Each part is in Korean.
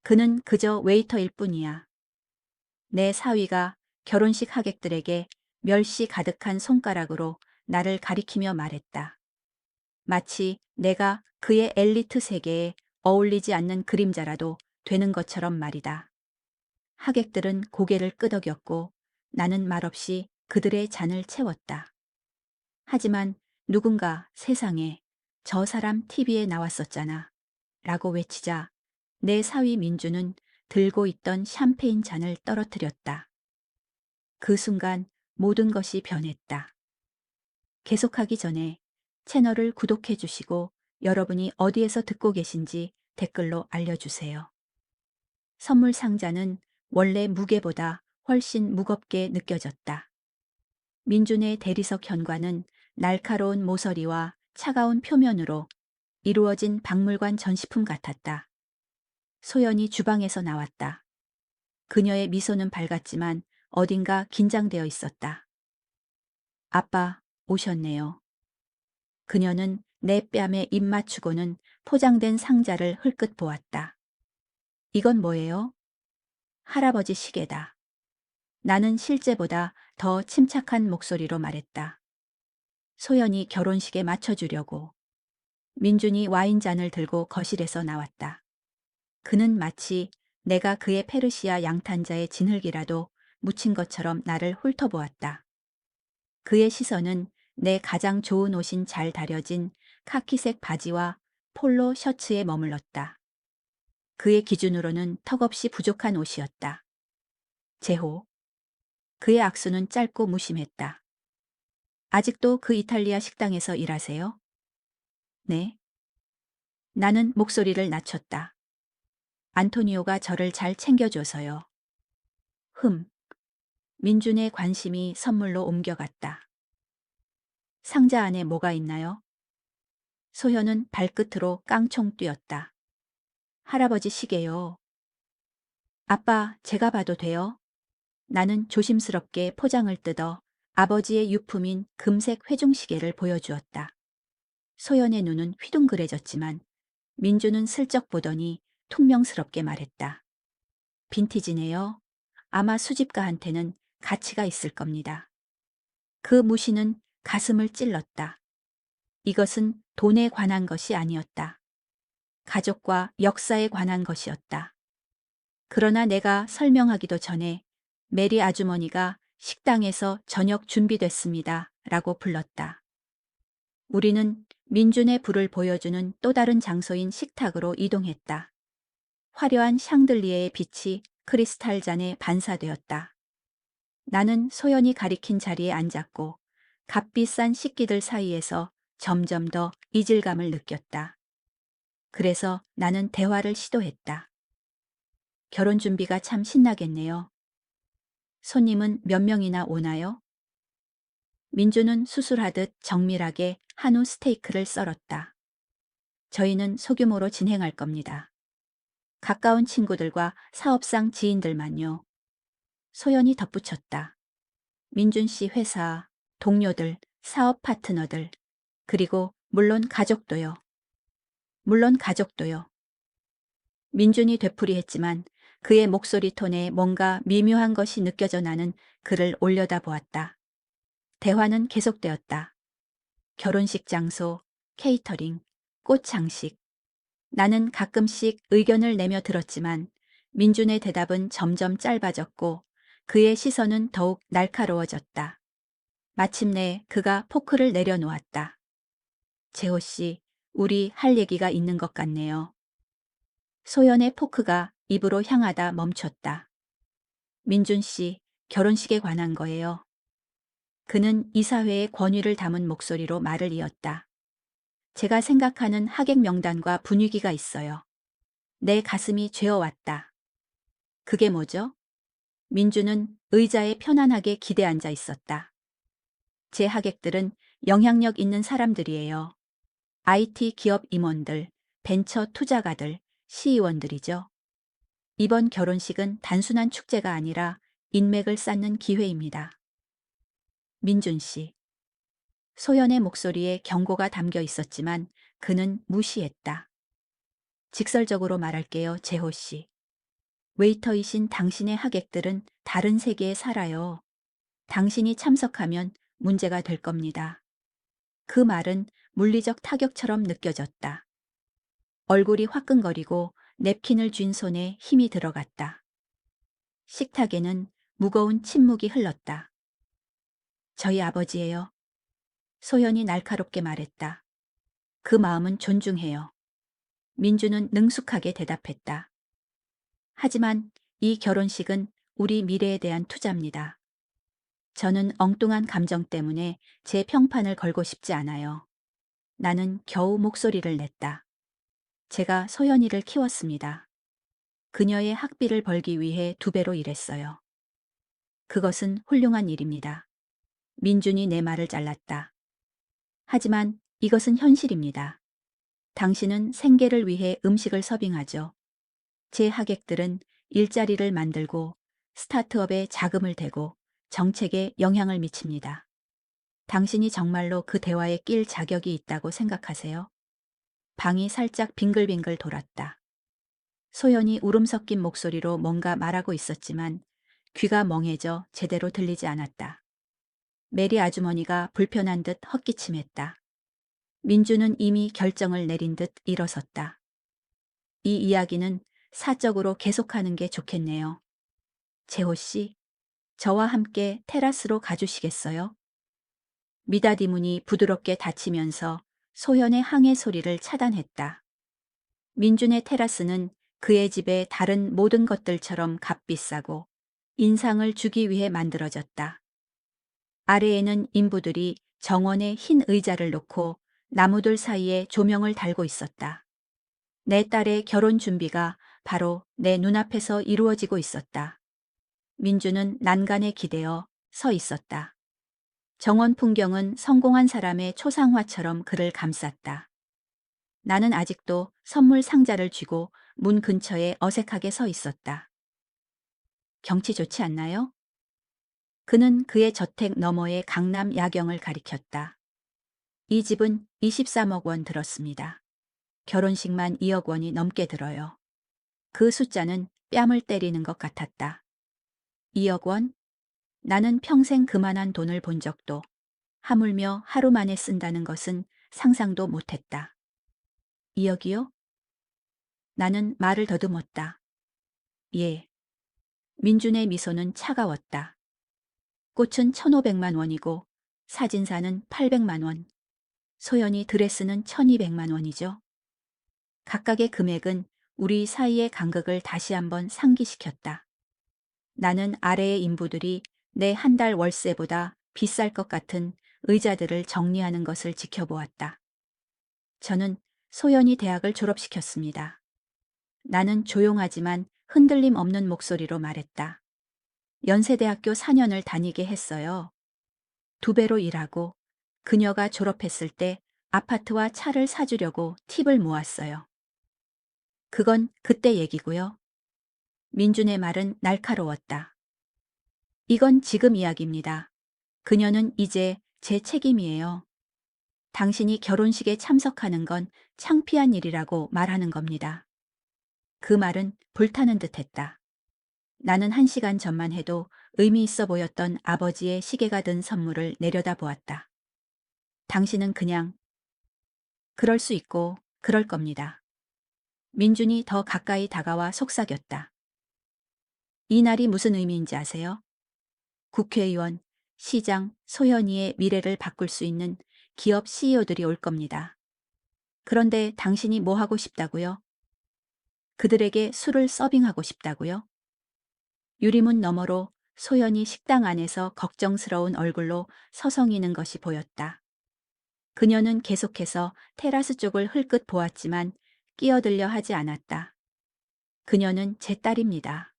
그는 그저 웨이터일 뿐이야. 내 사위가 결혼식 하객들에게 멸시 가득한 손가락으로 나를 가리키며 말했다. 마치 내가 그의 엘리트 세계에 어울리지 않는 그림자라도 되는 것처럼 말이다. 하객들은 고개를 끄덕였고 나는 말없이 그들의 잔을 채웠다. 하지만 누군가 세상에 저 사람 TV에 나왔었잖아 라고 외치자 내 사위 민주는 들고 있던 샴페인 잔을 떨어뜨렸다. 그 순간 모든 것이 변했다. 계속하기 전에 채널을 구독해 주시고 여러분이 어디에서 듣고 계신지 댓글로 알려주세요. 선물 상자는 원래 무게보다 훨씬 무겁게 느껴졌다. 민준의 대리석 현관은 날카로운 모서리와 차가운 표면으로 이루어진 박물관 전시품 같았다. 소연이 주방에서 나왔다. 그녀의 미소는 밝았지만 어딘가 긴장되어 있었다. 아빠, 오셨네요. 그녀는 내 뺨에 입 맞추고는 포장된 상자를 흘끗 보았다. 이건 뭐예요? 할아버지 시계다. 나는 실제보다 더 침착한 목소리로 말했다. 소연이 결혼식에 맞춰주려고. 민준이 와인잔을 들고 거실에서 나왔다. 그는 마치 내가 그의 페르시아 양탄자의 진흙이라도 묻힌 것처럼 나를 훑어보았다. 그의 시선은 내 가장 좋은 옷인 잘 다려진 카키색 바지와 폴로 셔츠에 머물렀다. 그의 기준으로는 턱없이 부족한 옷이었다. 제호. 그의 악수는 짧고 무심했다. 아직도 그 이탈리아 식당에서 일하세요? 네. 나는 목소리를 낮췄다. 안토니오가 저를 잘 챙겨줘서요. 민준의 관심이 선물로 옮겨갔다. 상자 안에 뭐가 있나요? 소현은 발끝으로 깡총 뛰었다. 할아버지 시계요. 아빠, 제가 봐도 돼요? 나는 조심스럽게 포장을 뜯어 아버지의 유품인 금색 회중시계를 보여주었다. 소연의 눈은 휘둥그레졌지만 민주는 슬쩍 보더니 퉁명스럽게 말했다. 빈티지네요. 아마 수집가한테는 가치가 있을 겁니다. 그 무시는 가슴을 찔렀다. 이것은 돈에 관한 것이 아니었다. 가족과 역사에 관한 것이었다. 그러나 내가 설명하기도 전에 메리 아주머니가 식당에서 저녁 준비됐습니다. 라고 불렀다. 우리는 민준의 불을 보여주는 또 다른 장소인 식탁으로 이동했다. 화려한 샹들리에의 빛이 크리스탈 잔에 반사되었다. 나는 소연이 가리킨 자리에 앉았고 값비싼 식기들 사이에서 점점 더 이질감을 느꼈다. 그래서 나는 대화를 시도했다. 결혼 준비가 참 신나겠네요. 손님은 몇 명이나 오나요? 민주는 수술하듯 정밀하게 한우 스테이크를 썰었다. 저희는 소규모로 진행할 겁니다. 가까운 친구들과 사업상 지인들만요. 소연이 덧붙였다. 민준 씨 회사, 동료들, 사업 파트너들, 그리고 물론 가족도요. 물론 가족도요. 민준이 되풀이했지만 그의 목소리 톤에 뭔가 미묘한 것이 느껴져 나는 그를 올려다보았다. 대화는 계속되었다. 결혼식 장소, 케이터링, 꽃 장식. 나는 가끔씩 의견을 내며 들었지만 민준의 대답은 점점 짧아졌고 그의 시선은 더욱 날카로워졌다. 마침내 그가 포크를 내려놓았다. 재호 씨, 우리 할 얘기가 있는 것 같네요. 소연의 포크가 입으로 향하다 멈췄다. 민준 씨, 결혼식에 관한 거예요. 그는 이사회의 권위를 담은 목소리로 말을 이었다. 제가 생각하는 하객 명단과 분위기가 있어요. 내 가슴이 죄어왔다. 그게 뭐죠? 민주는 의자에 편안하게 기대앉아 있었다. 제 하객들은 영향력 있는 사람들이에요. IT 기업 임원들, 벤처 투자가들, 시의원들이죠. 이번 결혼식은 단순한 축제가 아니라 인맥을 쌓는 기회입니다. 민준 씨. 소연의 목소리에 경고가 담겨 있었지만 그는 무시했다. 직설적으로 말할게요, 재호 씨. 웨이터이신 당신의 하객들은 다른 세계에 살아요. 당신이 참석하면 문제가 될 겁니다. 그 말은 물리적 타격처럼 느껴졌다. 얼굴이 화끈거리고 냅킨을 쥔 손에 힘이 들어갔다. 식탁에는 무거운 침묵이 흘렀다. 저희 아버지예요. 소연이 날카롭게 말했다. 그 마음은 존중해요. 민주는 능숙하게 대답했다. 하지만 이 결혼식은 우리 미래에 대한 투자입니다. 저는 엉뚱한 감정 때문에 제 평판을 걸고 싶지 않아요. 나는 겨우 목소리를 냈다. 제가 소연이를 키웠습니다. 그녀의 학비를 벌기 위해 2배로 일했어요. 그것은 훌륭한 일입니다. 민준이 내 말을 잘랐다. 하지만 이것은 현실입니다. 당신은 생계를 위해 음식을 서빙하죠. 제 하객들은 일자리를 만들고 스타트업에 자금을 대고 정책에 영향을 미칩니다. 당신이 정말로 그 대화에 낄 자격이 있다고 생각하세요? 방이 살짝 빙글빙글 돌았다. 소연이 울음 섞인 목소리로 뭔가 말하고 있었지만 귀가 멍해져 제대로 들리지 않았다. 메리 아주머니가 불편한 듯 헛기침했다. 민주는 이미 결정을 내린 듯 일어섰다. 이 이야기는 사적으로 계속하는 게 좋겠네요. 재호 씨, 저와 함께 테라스로 가주시겠어요? 미닫이 문이 부드럽게 닫히면서 소연의 항해 소리를 차단했다. 민준의 테라스는 그의 집의 다른 모든 것들처럼 값비싸고 인상을 주기 위해 만들어졌다. 아래에는 인부들이 정원에 흰 의자를 놓고 나무들 사이에 조명을 달고 있었다. 내 딸의 결혼 준비가 바로 내 눈앞에서 이루어지고 있었다. 민주는 난간에 기대어 서 있었다. 정원 풍경은 성공한 사람의 초상화처럼 그를 감쌌다. 나는 아직도 선물 상자를 쥐고 문 근처에 어색하게 서 있었다. 경치 좋지 않나요? 그는 그의 저택 너머의 강남 야경을 가리켰다. 이 집은 23억 원 들었습니다. 결혼식만 2억 원이 넘게 들어요. 그 숫자는 뺨을 때리는 것 같았다. 2억 원? 나는 평생 그만한 돈을 본 적도 하물며 하루 만에 쓴다는 것은 상상도 못했다. 2억이요? 나는 말을 더듬었다. 예. 민준의 미소는 차가웠다. 꽃은 1,500만 원이고 사진사는 800만 원. 소연이 드레스는 1,200만 원이죠. 각각의 금액은 우리 사이의 간극을 다시 한번 상기시켰다. 나는 아래의 인부들이 내 한 달 월세보다 비쌀 것 같은 의자들을 정리하는 것을 지켜보았다. 저는 소연이 대학을 졸업시켰습니다. 나는 조용하지만 흔들림 없는 목소리로 말했다. 연세대학교 4년을 다니게 했어요. 2배로 일하고 그녀가 졸업했을 때 아파트와 차를 사주려고 팁을 모았어요. 그건 그때 얘기고요. 민준의 말은 날카로웠다. 이건 지금 이야기입니다. 그녀는 이제 제 책임이에요. 당신이 결혼식에 참석하는 건 창피한 일이라고 말하는 겁니다. 그 말은 불타는 듯했다. 나는 1시간 전만 해도 의미 있어 보였던 아버지의 시계가 든 선물을 내려다보았다. 당신은 그냥 그럴 수 있고 그럴 겁니다. 민준이 더 가까이 다가와 속삭였다. 이 날이 무슨 의미인지 아세요? 국회의원, 시장, 소현이의 미래를 바꿀 수 있는 기업 CEO들이 올 겁니다. 그런데 당신이 뭐 하고 싶다고요? 그들에게 술을 서빙하고 싶다고요? 유리문 너머로 소연이 식당 안에서 걱정스러운 얼굴로 서성이는 것이 보였다. 그녀는 계속해서 테라스 쪽을 흘끗 보았지만 끼어들려 하지 않았다. 그녀는 제 딸입니다.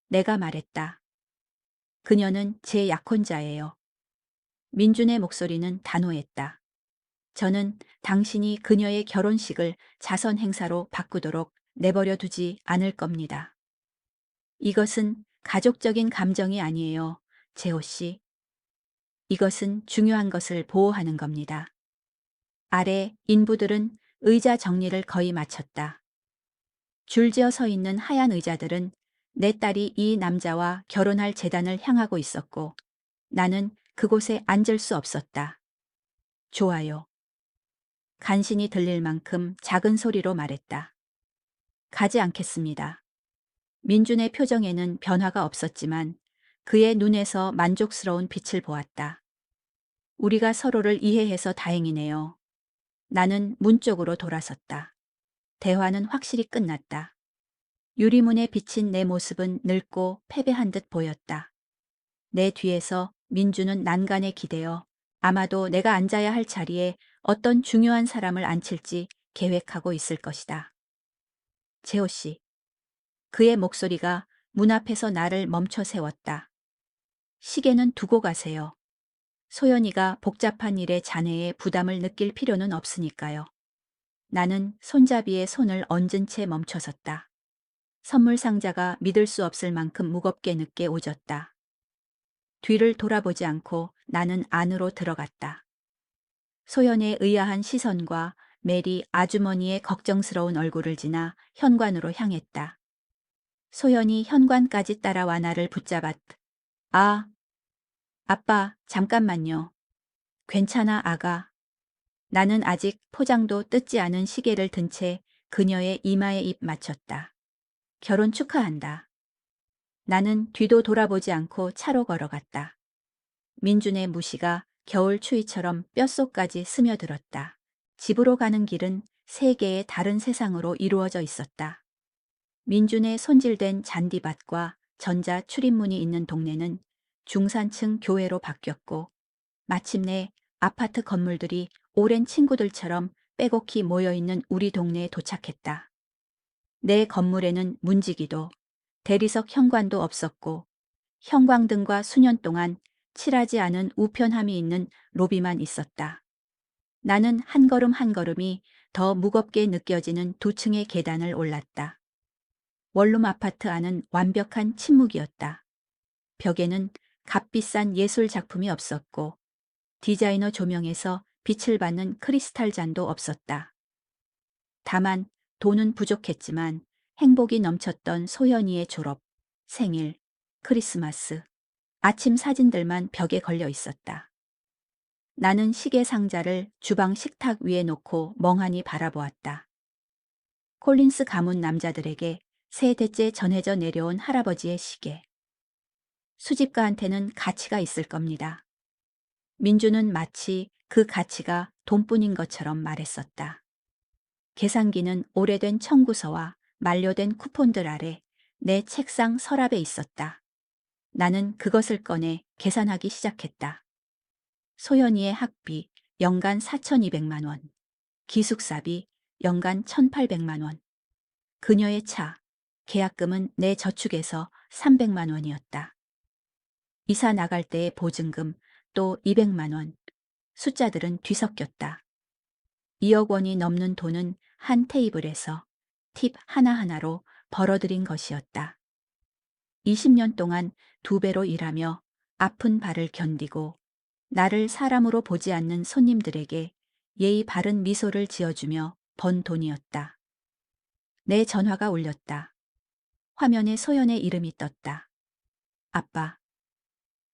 내가 말했다. 그녀는 제 약혼자예요. 민준의 목소리는 단호했다. 저는 당신이 그녀의 결혼식을 자선 행사로 바꾸도록 내버려 두지 않을 겁니다. 이것은 가족적인 감정이 아니에요, 재호 씨. 이것은 중요한 것을 보호하는 겁니다. 아래 인부들은 의자 정리를 거의 마쳤다. 줄지어 서 있는 하얀 의자들은 내 딸이 이 남자와 결혼할 제단을 향하고 있었고 나는 그곳에 앉을 수 없었다. 좋아요. 간신히 들릴 만큼 작은 소리로 말했다. 가지 않겠습니다. 민준의 표정에는 변화가 없었지만 그의 눈에서 만족스러운 빛을 보았다. 우리가 서로를 이해해서 다행이네요. 나는 문 쪽으로 돌아섰다. 대화는 확실히 끝났다. 유리문에 비친 내 모습은 늙고 패배한 듯 보였다. 내 뒤에서 민주는 난간에 기대어 아마도 내가 앉아야 할 자리에 어떤 중요한 사람을 앉힐지 계획하고 있을 것이다. 재호 씨. 그의 목소리가 문 앞에서 나를 멈춰 세웠다. 시계는 두고 가세요. 소연이가 복잡한 일에 자네의 부담을 느낄 필요는 없으니까요. 나는 손잡이에 손을 얹은 채 멈춰섰다. 선물 상자가 믿을 수 없을 만큼 무겁게 늦게 오졌다. 뒤를 돌아보지 않고 나는 안으로 들어갔다. 소연의 의아한 시선과 메리 아주머니의 걱정스러운 얼굴을 지나 현관으로 향했다. 소연이 현관까지 따라와 나를 붙잡았다. 아, 아빠, 잠깐만요. 괜찮아, 아가. 나는 아직 포장도 뜯지 않은 시계를 든 채 그녀의 이마에 입 맞췄다. 결혼 축하한다. 나는 뒤도 돌아보지 않고 차로 걸어갔다. 민준의 무시가 겨울 추위처럼 뼛속까지 스며들었다. 집으로 가는 길은 세 개의 다른 세상으로 이루어져 있었다. 민준의 손질된 잔디밭과 전자 출입문이 있는 동네는 중산층 교회로 바뀌었고 마침내 아파트 건물들이 오랜 친구들처럼 빼곡히 모여있는 우리 동네에 도착했다. 내 건물에는 문지기도 대리석 현관도 없었고 형광등과 수년 동안 칠하지 않은 우편함이 있는 로비만 있었다. 나는 한 걸음 한 걸음이 더 무겁게 느껴지는 두 층의 계단을 올랐다. 원룸 아파트 안은 완벽한 침묵이었다. 벽에는 값비싼 예술 작품이 없었고 디자이너 조명에서 빛을 받는 크리스탈 잔도 없었다. 다만 돈은 부족했지만 행복이 넘쳤던 소연이의 졸업, 생일, 크리스마스, 아침 사진들만 벽에 걸려 있었다. 나는 시계 상자를 주방 식탁 위에 놓고 멍하니 바라보았다. 콜린스 가문 남자들에게 세대째 전해져 내려온 할아버지의 시계. 수집가한테는 가치가 있을 겁니다. 민주는 마치 그 가치가 돈뿐인 것처럼 말했었다. 계산기는 오래된 청구서와 만료된 쿠폰들 아래 내 책상 서랍에 있었다. 나는 그것을 꺼내 계산하기 시작했다. 소연이의 학비 연간 4,200만 원, 기숙사비 연간 1,800만 원, 그녀의 차, 계약금은 내 저축에서 300만 원이었다. 이사 나갈 때의 보증금 또 200만 원, 숫자들은 뒤섞였다. 2억 원이 넘는 돈은 한 테이블에서 팁 하나하나로 벌어들인 것이었다. 20년 동안 2배로 일하며 아픈 발을 견디고 나를 사람으로 보지 않는 손님들에게 예의 바른 미소를 지어주며 번 돈이었다. 내 전화가 울렸다. 화면에 소연의 이름이 떴다. 아빠.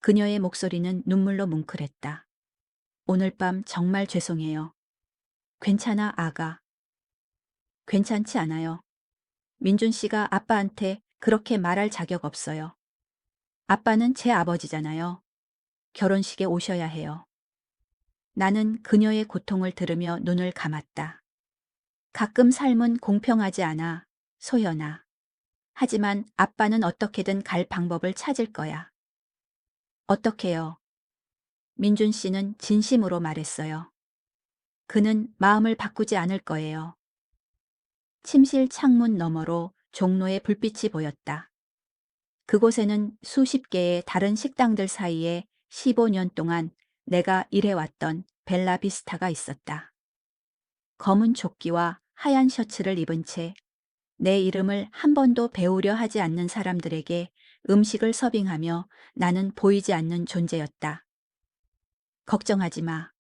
그녀의 목소리는 눈물로 뭉클했다. 오늘 밤 정말 죄송해요. 괜찮아, 아가. 괜찮지 않아요. 민준 씨가 아빠한테 그렇게 말할 자격 없어요. 아빠는 제 아버지잖아요. 결혼식에 오셔야 해요. 나는 그녀의 고통을 들으며 눈을 감았다. 가끔 삶은 공평하지 않아, 소연아. 하지만 아빠는 어떻게든 갈 방법을 찾을 거야. 어떻게요? 민준 씨는 진심으로 말했어요. 그는 마음을 바꾸지 않을 거예요. 침실 창문 너머로 종로의 불빛이 보였다. 그곳에는 수십 개의 다른 식당들 사이에 15년 동안 내가 일해왔던 벨라비스타가 있었다. 검은 조끼와 하얀 셔츠를 입은 채 내 이름을 한 번도 배우려 하지 않는 사람들에게 음식을 서빙하며 나는 보이지 않는 존재였다. 걱정하지 마.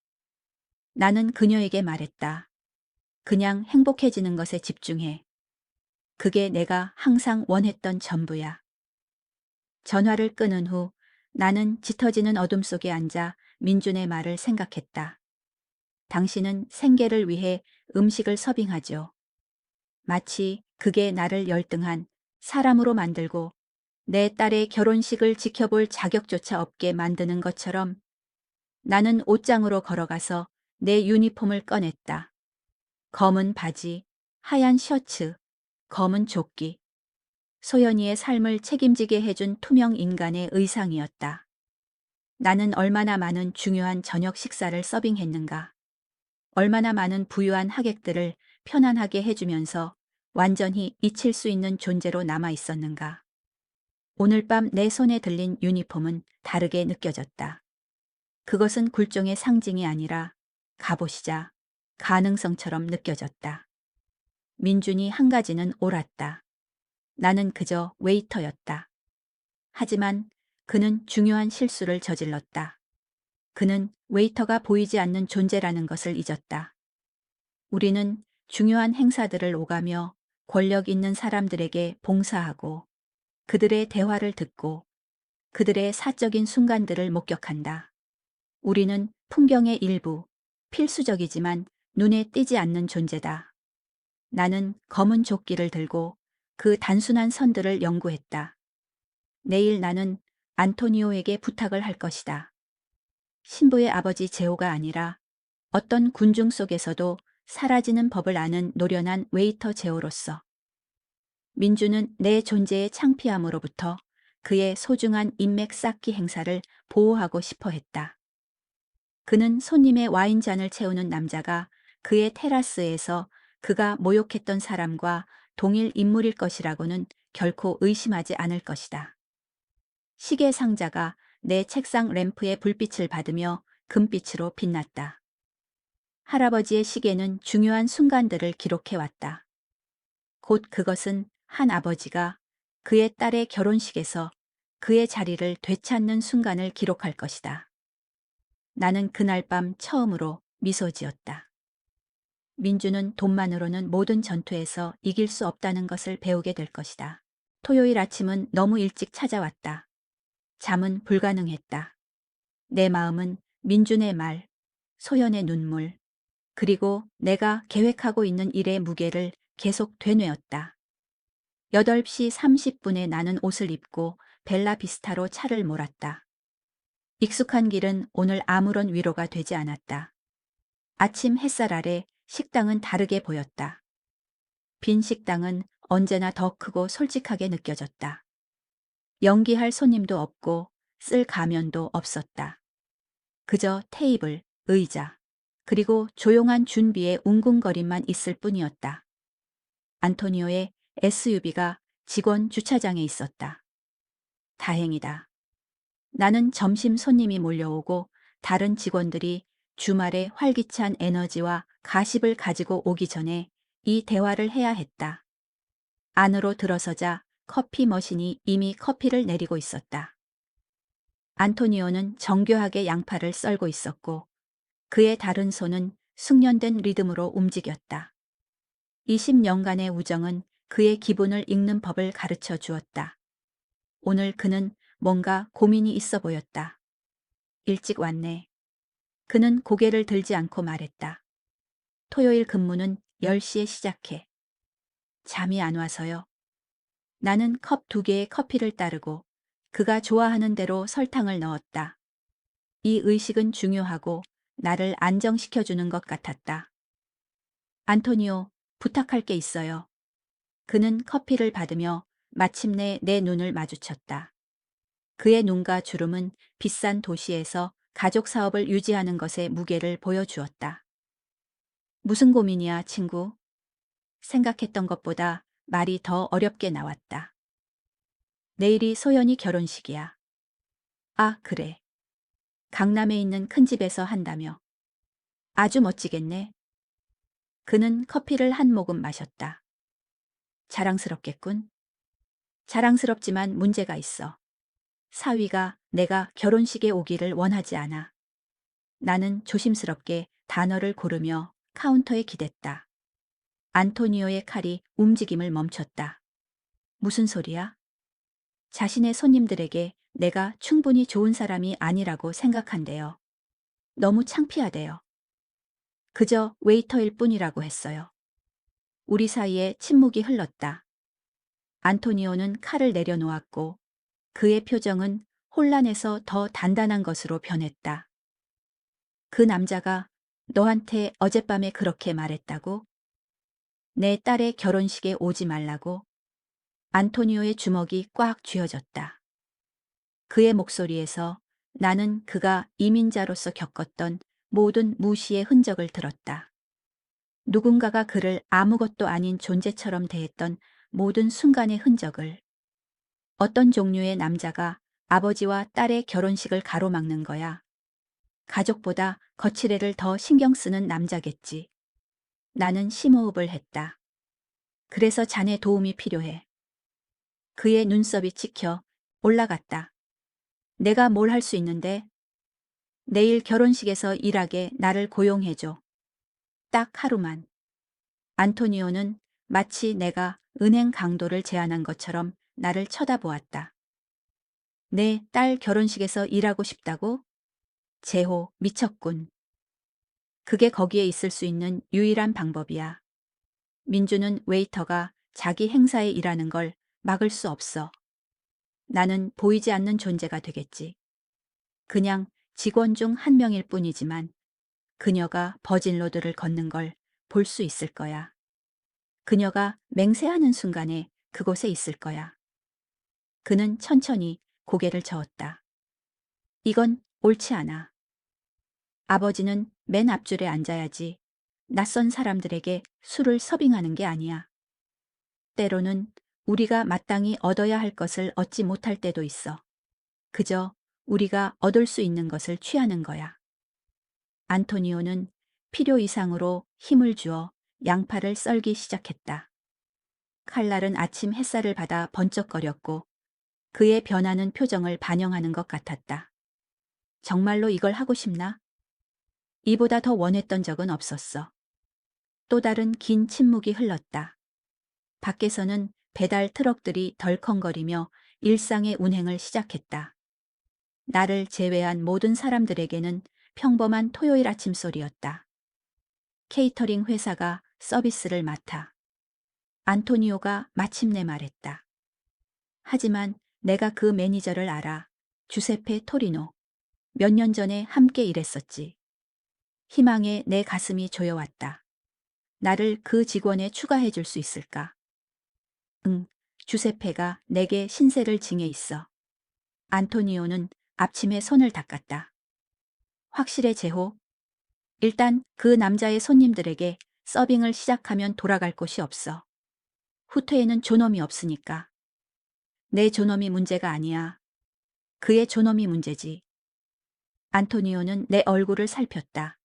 나는 그녀에게 말했다. 그냥 행복해지는 것에 집중해. 그게 내가 항상 원했던 전부야. 전화를 끊은 후 나는 짙어지는 어둠 속에 앉아 민준의 말을 생각했다. 당신은 생계를 위해 음식을 서빙하죠. 마치 그게 나를 열등한 사람으로 만들고 내 딸의 결혼식을 지켜볼 자격조차 없게 만드는 것처럼. 나는 옷장으로 걸어가서 내 유니폼을 꺼냈다. 검은 바지, 하얀 셔츠, 검은 조끼. 소연이의 삶을 책임지게 해준 투명 인간의 의상이었다. 나는 얼마나 많은 중요한 저녁 식사를 서빙했는가. 얼마나 많은 부유한 하객들을 편안하게 해주면서 완전히 잊힐 수 있는 존재로 남아 있었는가. 오늘 밤 내 손에 들린 유니폼은 다르게 느껴졌다. 그것은 굴종의 상징이 아니라 가보시자 가능성처럼 느껴졌다. 민준이 한 가지는 옳았다. 나는 그저 웨이터였다. 하지만 그는 중요한 실수를 저질렀다. 그는 웨이터가 보이지 않는 존재라는 것을 잊었다. 우리는 중요한 행사들을 오가며 권력 있는 사람들에게 봉사하고 그들의 대화를 듣고 그들의 사적인 순간들을 목격한다. 우리는 풍경의 일부, 필수적이지만 눈에 띄지 않는 존재다. 나는 검은 조끼를 들고 그 단순한 선들을 연구했다. 내일 나는 안토니오에게 부탁을 할 것이다. 신부의 아버지 제오가 아니라 어떤 군중 속에서도 사라지는 법을 아는 노련한 웨이터 제오로서. 민주는 내 존재의 창피함으로부터 그의 소중한 인맥 쌓기 행사를 보호하고 싶어 했다. 그는 손님의 와인잔을 채우는 남자가 그의 테라스에서 그가 모욕했던 사람과 동일 인물일 것이라고는 결코 의심하지 않을 것이다. 시계 상자가 내 책상 램프의 불빛을 받으며 금빛으로 빛났다. 할아버지의 시계는 중요한 순간들을 기록해왔다. 곧 그것은 한 아버지가 그의 딸의 결혼식에서 그의 자리를 되찾는 순간을 기록할 것이다. 나는 그날 밤 처음으로 미소 지었다. 민주는 돈만으로는 모든 전투에서 이길 수 없다는 것을 배우게 될 것이다. 토요일 아침은 너무 일찍 찾아왔다. 잠은 불가능했다. 내 마음은 민준의 말, 소연의 눈물, 그리고 내가 계획하고 있는 일의 무게를 계속 되뇌었다. 8시 30분에 나는 옷을 입고 벨라비스타로 차를 몰았다. 익숙한 길은 오늘 아무런 위로가 되지 않았다. 아침 햇살 아래 식당은 다르게 보였다. 빈 식당은 언제나 더 크고 솔직하게 느껴졌다. 연기할 손님도 없고 쓸 가면도 없었다. 그저 테이블, 의자, 그리고 조용한 준비의 웅궁거림만 있을 뿐이었다. 안토니오의 SUV가 직원 주차장에 있었다. 다행이다. 나는 점심 손님이 몰려오고 다른 직원들이 주말에 활기찬 에너지와 가십을 가지고 오기 전에 이 대화를 해야 했다. 안으로 들어서자 커피 머신이 이미 커피를 내리고 있었다. 안토니오는 정교하게 양파를 썰고 있었고 그의 다른 손은 숙련된 리듬으로 움직였다. 20년간의 우정은 그의 기분을 읽는 법을 가르쳐 주었다. 오늘 그는 뭔가 고민이 있어 보였다. 일찍 왔네. 그는 고개를 들지 않고 말했다. 토요일 근무는 10시에 시작해. 잠이 안 와서요. 나는 컵 2개의 커피를 따르고 그가 좋아하는 대로 설탕을 넣었다. 이 의식은 중요하고 나를 안정시켜주는 것 같았다. 안토니오, 부탁할 게 있어요. 그는 커피를 받으며 마침내 내 눈을 마주쳤다. 그의 눈과 주름은 비싼 도시에서 가족 사업을 유지하는 것의 무게를 보여주었다. 무슨 고민이야, 친구? 생각했던 것보다 말이 더 어렵게 나왔다. 내일이 소연이 결혼식이야. 아, 그래. 강남에 있는 큰 집에서 한다며. 아주 멋지겠네. 그는 커피를 한 모금 마셨다. 자랑스럽겠군. 자랑스럽지만 문제가 있어. 사위가 내가 결혼식에 오기를 원하지 않아. 나는 조심스럽게 단어를 고르며 카운터에 기댔다. 안토니오의 칼이 움직임을 멈췄다. 무슨 소리야? 자신의 손님들에게 내가 충분히 좋은 사람이 아니라고 생각한대요. 너무 창피하대요. 그저 웨이터일 뿐이라고 했어요. 우리 사이에 침묵이 흘렀다. 안토니오는 칼을 내려놓았고 그의 표정은 혼란에서 더 단단한 것으로 변했다. 그 남자가 너한테 어젯밤에 그렇게 말했다고? 내 딸의 결혼식에 오지 말라고? 안토니오의 주먹이 꽉 쥐어졌다. 그의 목소리에서 나는 그가 이민자로서 겪었던 모든 무시의 흔적을 들었다. 누군가가 그를 아무것도 아닌 존재처럼 대했던 모든 순간의 흔적을. 어떤 종류의 남자가 아버지와 딸의 결혼식을 가로막는 거야. 가족보다 거치레를 더 신경 쓰는 남자겠지. 나는 심호흡을 했다. 그래서 자네 도움이 필요해. 그의 눈썹이 찍혀 올라갔다. 내가 뭘 할 수 있는데? 내일 결혼식에서 일하게 나를 고용해줘. 딱 하루만. 안토니오는 마치 내가 은행 강도를 제안한 것처럼 나를 쳐다보았다. 내 딸 결혼식에서 일하고 싶다고? 제호, 미쳤군. 그게 거기에 있을 수 있는 유일한 방법이야. 민주는 웨이터가 자기 행사에 일하는 걸 막을 수 없어. 나는 보이지 않는 존재가 되겠지. 그냥 직원 중 한 명일 뿐이지만 그녀가 버진로드를 걷는 걸 볼 수 있을 거야. 그녀가 맹세하는 순간에 그곳에 있을 거야. 그는 천천히 고개를 저었다. 이건 옳지 않아. 아버지는 맨 앞줄에 앉아야지. 낯선 사람들에게 술을 서빙하는 게 아니야. 때로는 우리가 마땅히 얻어야 할 것을 얻지 못할 때도 있어. 그저 우리가 얻을 수 있는 것을 취하는 거야. 안토니오는 필요 이상으로 힘을 주어 양파를 썰기 시작했다. 칼날은 아침 햇살을 받아 번쩍거렸고 그의 변하는 표정을 반영하는 것 같았다. 정말로 이걸 하고 싶나? 이보다 더 원했던 적은 없었어. 또 다른 긴 침묵이 흘렀다. 밖에서는 배달 트럭들이 덜컹거리며 일상의 운행을 시작했다. 나를 제외한 모든 사람들에게는 평범한 토요일 아침 소리였다. 케이터링 회사가 서비스를 맡아. 안토니오가 마침내 말했다. 하지만 내가 그 매니저를 알아. 주세페 토리노. 몇 년 전에 함께 일했었지. 희망에 내 가슴이 조여왔다. 나를 그 직원에 추가해 줄 수 있을까? 응, 주세페가 내게 신세를 징해 있어. 안토니오는 앞침에 손을 닦았다. 확실해 제호. 일단 그 남자의 손님들에게 서빙을 시작하면 돌아갈 곳이 없어. 후퇴에는 존엄이 없으니까. 내 존엄이 문제가 아니야. 그의 존엄이 문제지. 안토니오는 내 얼굴을 살폈다.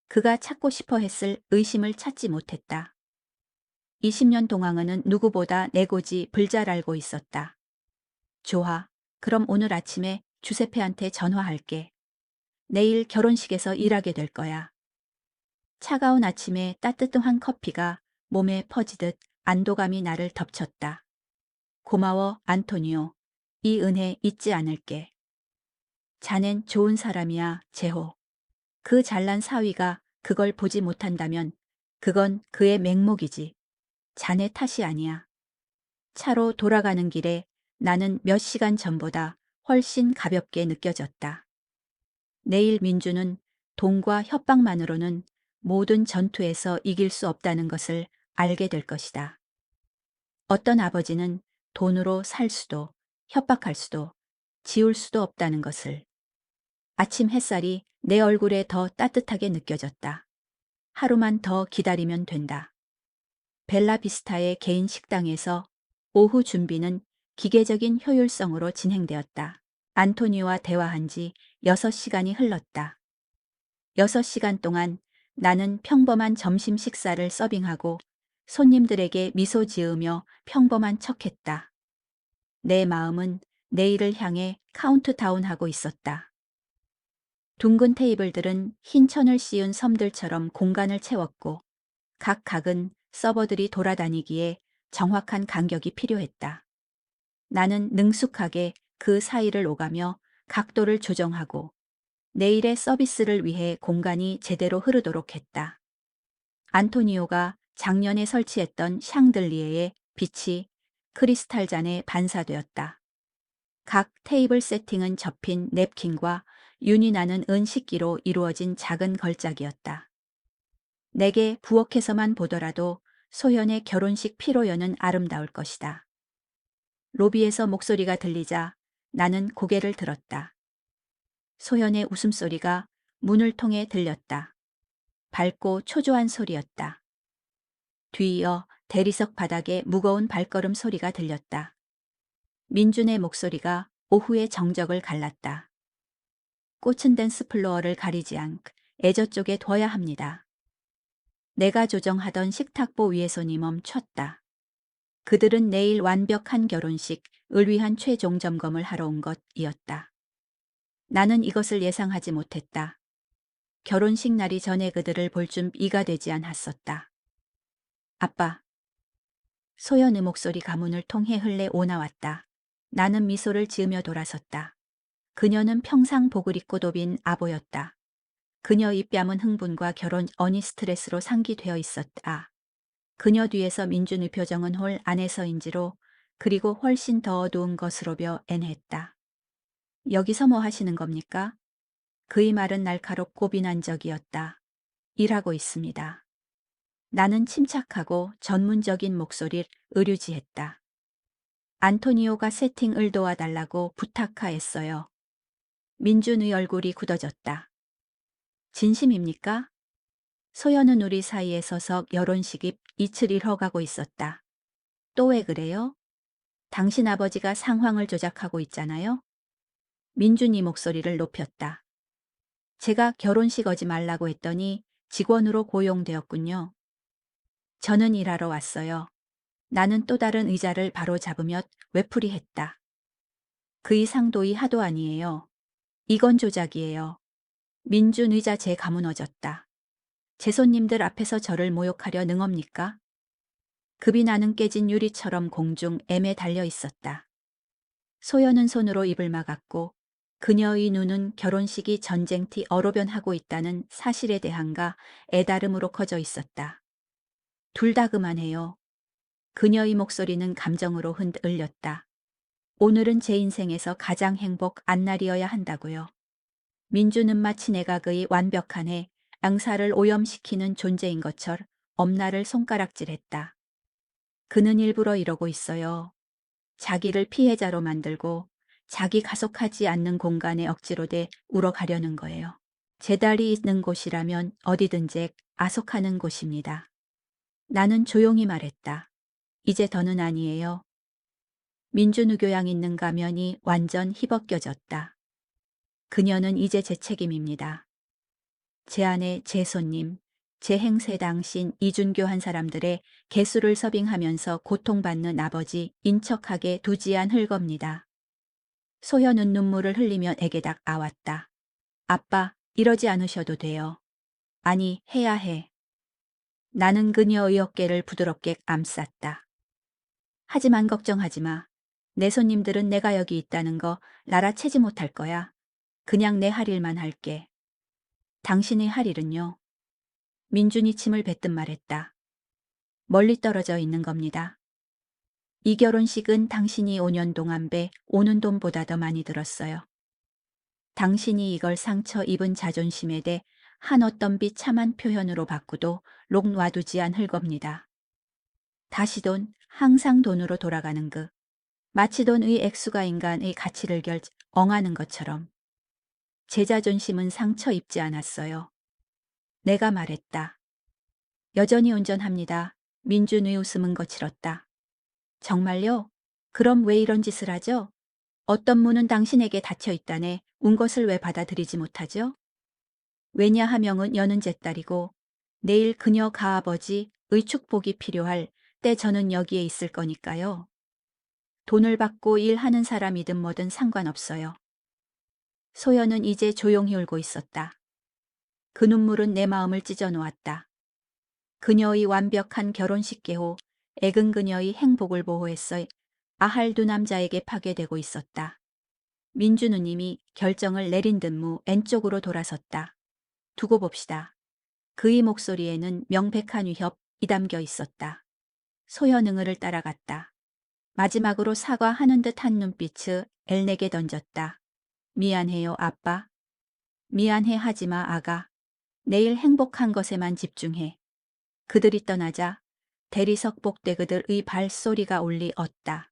그가 찾고 싶어 했을 의심을 찾지 못했다. 20년 동안은 누구보다 내 고지 불잘 알고 있었다. 좋아. 그럼 오늘 아침에 주세페한테 전화할게. 내일 결혼식에서 일하게 될 거야. 차가운 아침에 따뜻한 커피가 몸에 퍼지듯 안도감이 나를 덮쳤다. 고마워, 안토니오. 이 은혜 잊지 않을게. 자넨 좋은 사람이야, 제호. 그 잘난 사위가 그걸 보지 못한다면 그건 그의 맹목이지. 자네 탓이 아니야. 차로 돌아가는 길에 나는 몇 시간 전보다 훨씬 가볍게 느껴졌다. 내일 민주는 돈과 협박만으로는 모든 전투에서 이길 수 없다는 것을 알게 될 것이다. 어떤 아버지는 돈으로 살 수도 협박할 수도 지울 수도 없다는 것을. 아침 햇살이 내 얼굴에 더 따뜻하게 느껴졌다. 하루만 더 기다리면 된다. 벨라비스타의 개인 식당에서 오후 준비는 기계적인 효율성으로 진행되었다. 안토니오와 대화한 지 6시간이 흘렀다. 6시간 동안 나는 평범한 점심 식사를 서빙하고 손님들에게 미소 지으며 평범한 척했다. 내 마음은 내일을 향해 카운트다운하고 있었다. 둥근 테이블들은 흰 천을 씌운 섬들처럼 공간을 채웠고 각 각은 서버들이 돌아다니기에 정확한 간격이 필요했다. 나는 능숙하게 그 사이를 오가며 각도를 조정하고 내일의 서비스를 위해 공간이 제대로 흐르도록 했다. 안토니오가 작년에 설치했던 샹들리에의 빛이 크리스탈 잔에 반사되었다. 각 테이블 세팅은 접힌 냅킨과 윤이 나는 은 식기로 이루어진 작은 걸작이었다. 내게 부엌에서만 보더라도 소현의 결혼식 피로연은 아름다울 것이다. 로비에서 목소리가 들리자 나는 고개를 들었다. 소현의 웃음소리가 문을 통해 들렸다. 밝고 초조한 소리였다. 뒤이어 대리석 바닥에 무거운 발걸음 소리가 들렸다. 민준의 목소리가 오후의 정적을 갈랐다. 꽃은 댄스 플로어를 가리지 않고 애저 쪽에 둬야 합니다. 내가 조정하던 식탁보 위에 손이 멈췄다. 그들은 내일 완벽한 결혼식을 위한 최종 점검을 하러 온 것이었다. 나는 이것을 예상하지 못했다. 결혼식 날이 전에 그들을 볼 준비가 되지 않았었다. 아빠. 소연의 목소리 가문을 통해 흘러 오나왔다. 나는 미소를 지으며 돌아섰다. 그녀는 평상 복을 입고 도빈 아보였다. 그녀의 뺨은 흥분과 결혼 어니 스트레스로 상기되어 있었다. 그녀 뒤에서 민준의 표정은 홀 안에서인지로 그리고 훨씬 더 어두운 것으로 변했다. 여기서 뭐 하시는 겁니까? 그의 말은 날카롭고 비난적이었다. 일하고 있습니다. 나는 침착하고 전문적인 목소리를 의류지했다. 안토니오가 세팅을 도와달라고 부탁하였어요. 민준의 얼굴이 굳어졌다. 진심입니까? 소연은 우리 사이에 서서 결혼식이 이틀 일허가고 있었다. 또 왜 그래요? 당신 아버지가 상황을 조작하고 있잖아요? 민준이 목소리를 높였다. 제가 결혼식 오지 말라고 했더니 직원으로 고용되었군요. 저는 일하러 왔어요. 나는 또 다른 의자를 바로 잡으며 외풀이했다. 그의 상도이 하도 아니에요. 이건 조작이에요. 민준 의자 제 가무너졌다. 제 손님들 앞에서 저를 모욕하려 능합니까? 급이 나는 깨진 유리처럼 공중에 달려 있었다. 소연은 손으로 입을 막았고 그녀의 눈은 결혼식이 전쟁티 어로변하고 있다는 사실에 대한가 애다름으로 커져 있었다. 둘 다 그만해요. 그녀의 목소리는 감정으로 흔들렸다. 오늘은 제 인생에서 가장 행복한 날이어야 한다고요. 민주는 마치 내가 그의 완벽한 양사를 오염시키는 존재인 것처럼 엄나를 손가락질했다. 그는 일부러 이러고 있어요. 자기를 피해자로 만들고 자기 가속하지 않는 공간에 억지로 울어가려는 거예요. 제 딸이 있는 곳이라면 어디든지 아속하는 곳입니다. 나는 조용히 말했다. 이제 더는 아니에요. 민준의 교양 있는 가면이 완전 희벗겨졌다. 그녀는 이제 제 책임입니다. 제 아내, 제 손님, 제 행세 당신 이준교 한 사람들의 개수를 서빙하면서 고통받는 아버지 인척하게 두지 않을 겁니다. 소현은 눈물을 흘리며 에게 다가왔다. 아빠, 이러지 않으셔도 돼요. 아니, 해야 해. 나는 그녀의 어깨를 부드럽게 감쌌다. 하지만 걱정하지 마. 내 손님들은 내가 여기 있다는 거 날아채지 못할 거야. 그냥 내 할 일만 할게. 당신의 할 일은요? 민준이 침을 뱉듯 말했다. 멀리 떨어져 있는 겁니다. 이 결혼식은 당신이 5년 동안 오는 돈보다 더 많이 들었어요. 당신이 이걸 상처 입은 자존심에 대해 한 어떤 비참한 표현으로 바꾸도 록 놔두지 않을 겁니다. 다시 돈, 항상 돈으로 돌아가는 마치 돈의 액수가 인간의 가치를 엉하는 것처럼. 제 자존심은 상처 입지 않았어요. 내가 말했다. 여전히 온전합니다. 민준의 웃음은 거칠었다. 정말요? 그럼 왜 이런 짓을 하죠? 어떤 문은 당신에게 닫혀 있다네 운 것을 왜 받아들이지 못하죠? 왜냐하명은 여는 제 딸이고 내일 그녀 가아버지의 축복이 필요할 때 저는 여기에 있을 거니까요. 돈을 받고 일하는 사람이든 뭐든 상관없어요. 소연은 이제 조용히 울고 있었다. 그 눈물은 내 마음을 찢어 놓았다. 그녀의 완벽한 결혼식 개호, 애근 그녀의 행복을 보호했어 아할 두 남자에게 파괴되고 있었다. 민주 누님이 결정을 내린 듯무 왼쪽으로 돌아섰다. 두고 봅시다. 그의 목소리에는 명백한 위협이 담겨 있었다. 소현응을 따라갔다. 마지막으로 사과하는 듯한 눈빛을 엘에게 던졌다. 미안해요, 아빠. 미안해 하지마, 아가. 내일 행복한 것에만 집중해. 그들이 떠나자 대리석 복대 그들의 발소리가 울리었다.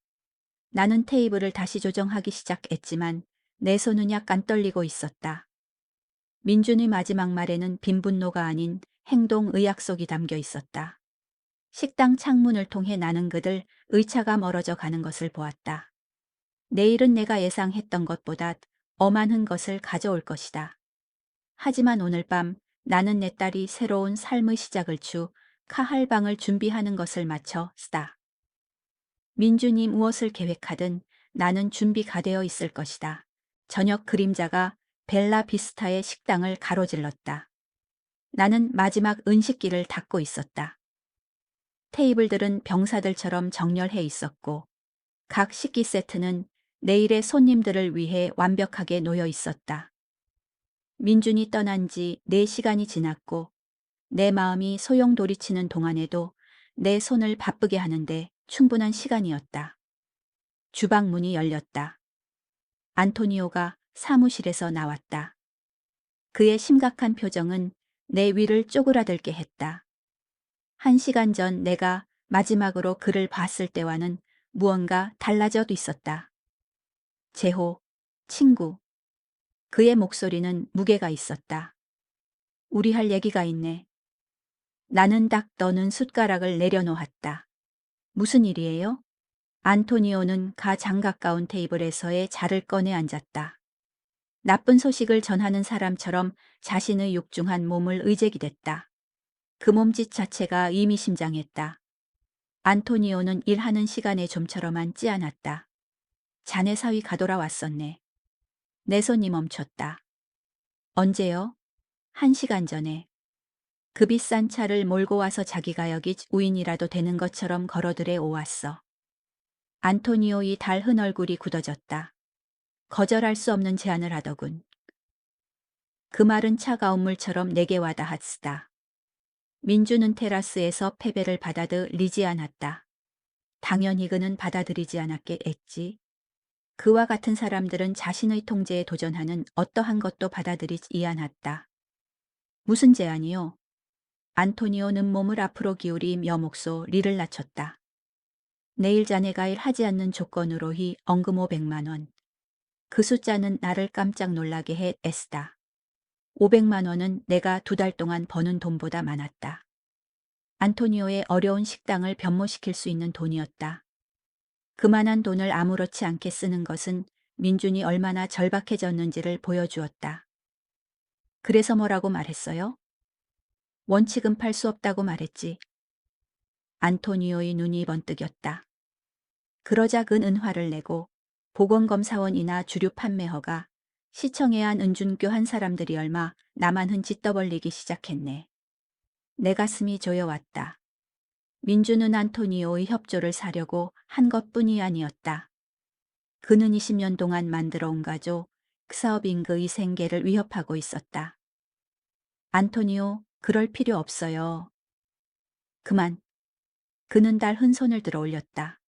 나는 테이블을 다시 조정하기 시작했지만 내 손은 약간 떨리고 있었다. 민준의 마지막 말에는 빈 분노가 아닌 행동 의약속이 담겨 있었다. 식당 창문을 통해 나는 그들 의차가 멀어져 가는 것을 보았다. 내일은 내가 예상했던 것보다 어만한 것을 가져올 것이다. 하지만 오늘 밤 나는 내 딸이 새로운 삶의 시작을 카할방을 준비하는 것을 마쳐 쓰다. 민준이 무엇을 계획하든 나는 준비가 되어 있을 것이다. 저녁 그림자가 벨라 비스타의 식당을 가로질렀다. 나는 마지막 은식기를 닫고 있었다. 테이블들은 병사들처럼 정렬해 있었고 각 식기 세트는 내일의 손님들을 위해 완벽하게 놓여 있었다. 민준이 떠난 지 4시간이 지났고 내 마음이 소용돌이치는 동안에도 내 손을 바쁘게 하는데 충분한 시간이었다. 주방 문이 열렸다. 안토니오가 사무실에서 나왔다. 그의 심각한 표정은 내 위를 쪼그라들게 했다. 1시간 전 내가 마지막으로 그를 봤을 때와는 무언가 달라져 있었다. 제호, 친구. 그의 목소리는 무게가 있었다. 우리 할 얘기가 있네. 나는 딱 떠는 숟가락을 내려놓았다. 무슨 일이에요? 안토니오는 가장 가까운 테이블에서의 자를 꺼내 앉았다. 나쁜 소식을 전하는 사람처럼 자신의 육중한 몸을 의제기댔다. 그 몸짓 자체가 의미심장했다. 안토니오는 일하는 시간에 좀처럼 앉지 않았다. 자네 사위 가돌아왔었네. 내 손이 멈췄다. 언제요? 1시간 전에. 그 비싼 차를 몰고 와서 자기가 여기 우인이라도 되는 것처럼 걸어들에 오왔어. 안토니오의 달흔 얼굴이 굳어졌다. 거절할 수 없는 제안을 하더군. 그 말은 차가운 물처럼 내게 와닿았으다. 민주는 테라스에서 패배를 받아들이지 않았다. 당연히 그는 받아들이지 않았겠지. 그와 같은 사람들은 자신의 통제에 도전하는 어떠한 것도 받아들이지 않았다. 무슨 제안이요? 안토니오는 몸을 앞으로 기울이며 목소리를 낮췄다. 내일 자네가 일하지 않는 조건으로 언금 500만 원. 그 숫자는 나를 깜짝 놀라게 했다. 500만 원은 내가 2달 동안 버는 돈보다 많았다. 안토니오의 어려운 식당을 변모시킬 수 있는 돈이었다. 그만한 돈을 아무렇지 않게 쓰는 것은 민준이 얼마나 절박해졌는지를 보여주었다. 그래서 뭐라고 말했어요? 원칙은 팔 수 없다고 말했지. 안토니오의 눈이 번뜩였다. 그러자 그는 화를 내고 보건검사원이나 주류 판매허가 시청해야 한 은준교 사람들이 얼마 나만 흔치 떠벌리기 시작했네. 내 가슴이 조여왔다. 민주는 안토니오의 협조를 사려고 한 것뿐이 아니었다. 그는 20년 동안 만들어 온 가족, 크사업잉그의 생계를 위협하고 있었다. 안토니오, 그럴 필요 없어요. 그만. 그는 달흔 손을 들어 올렸다.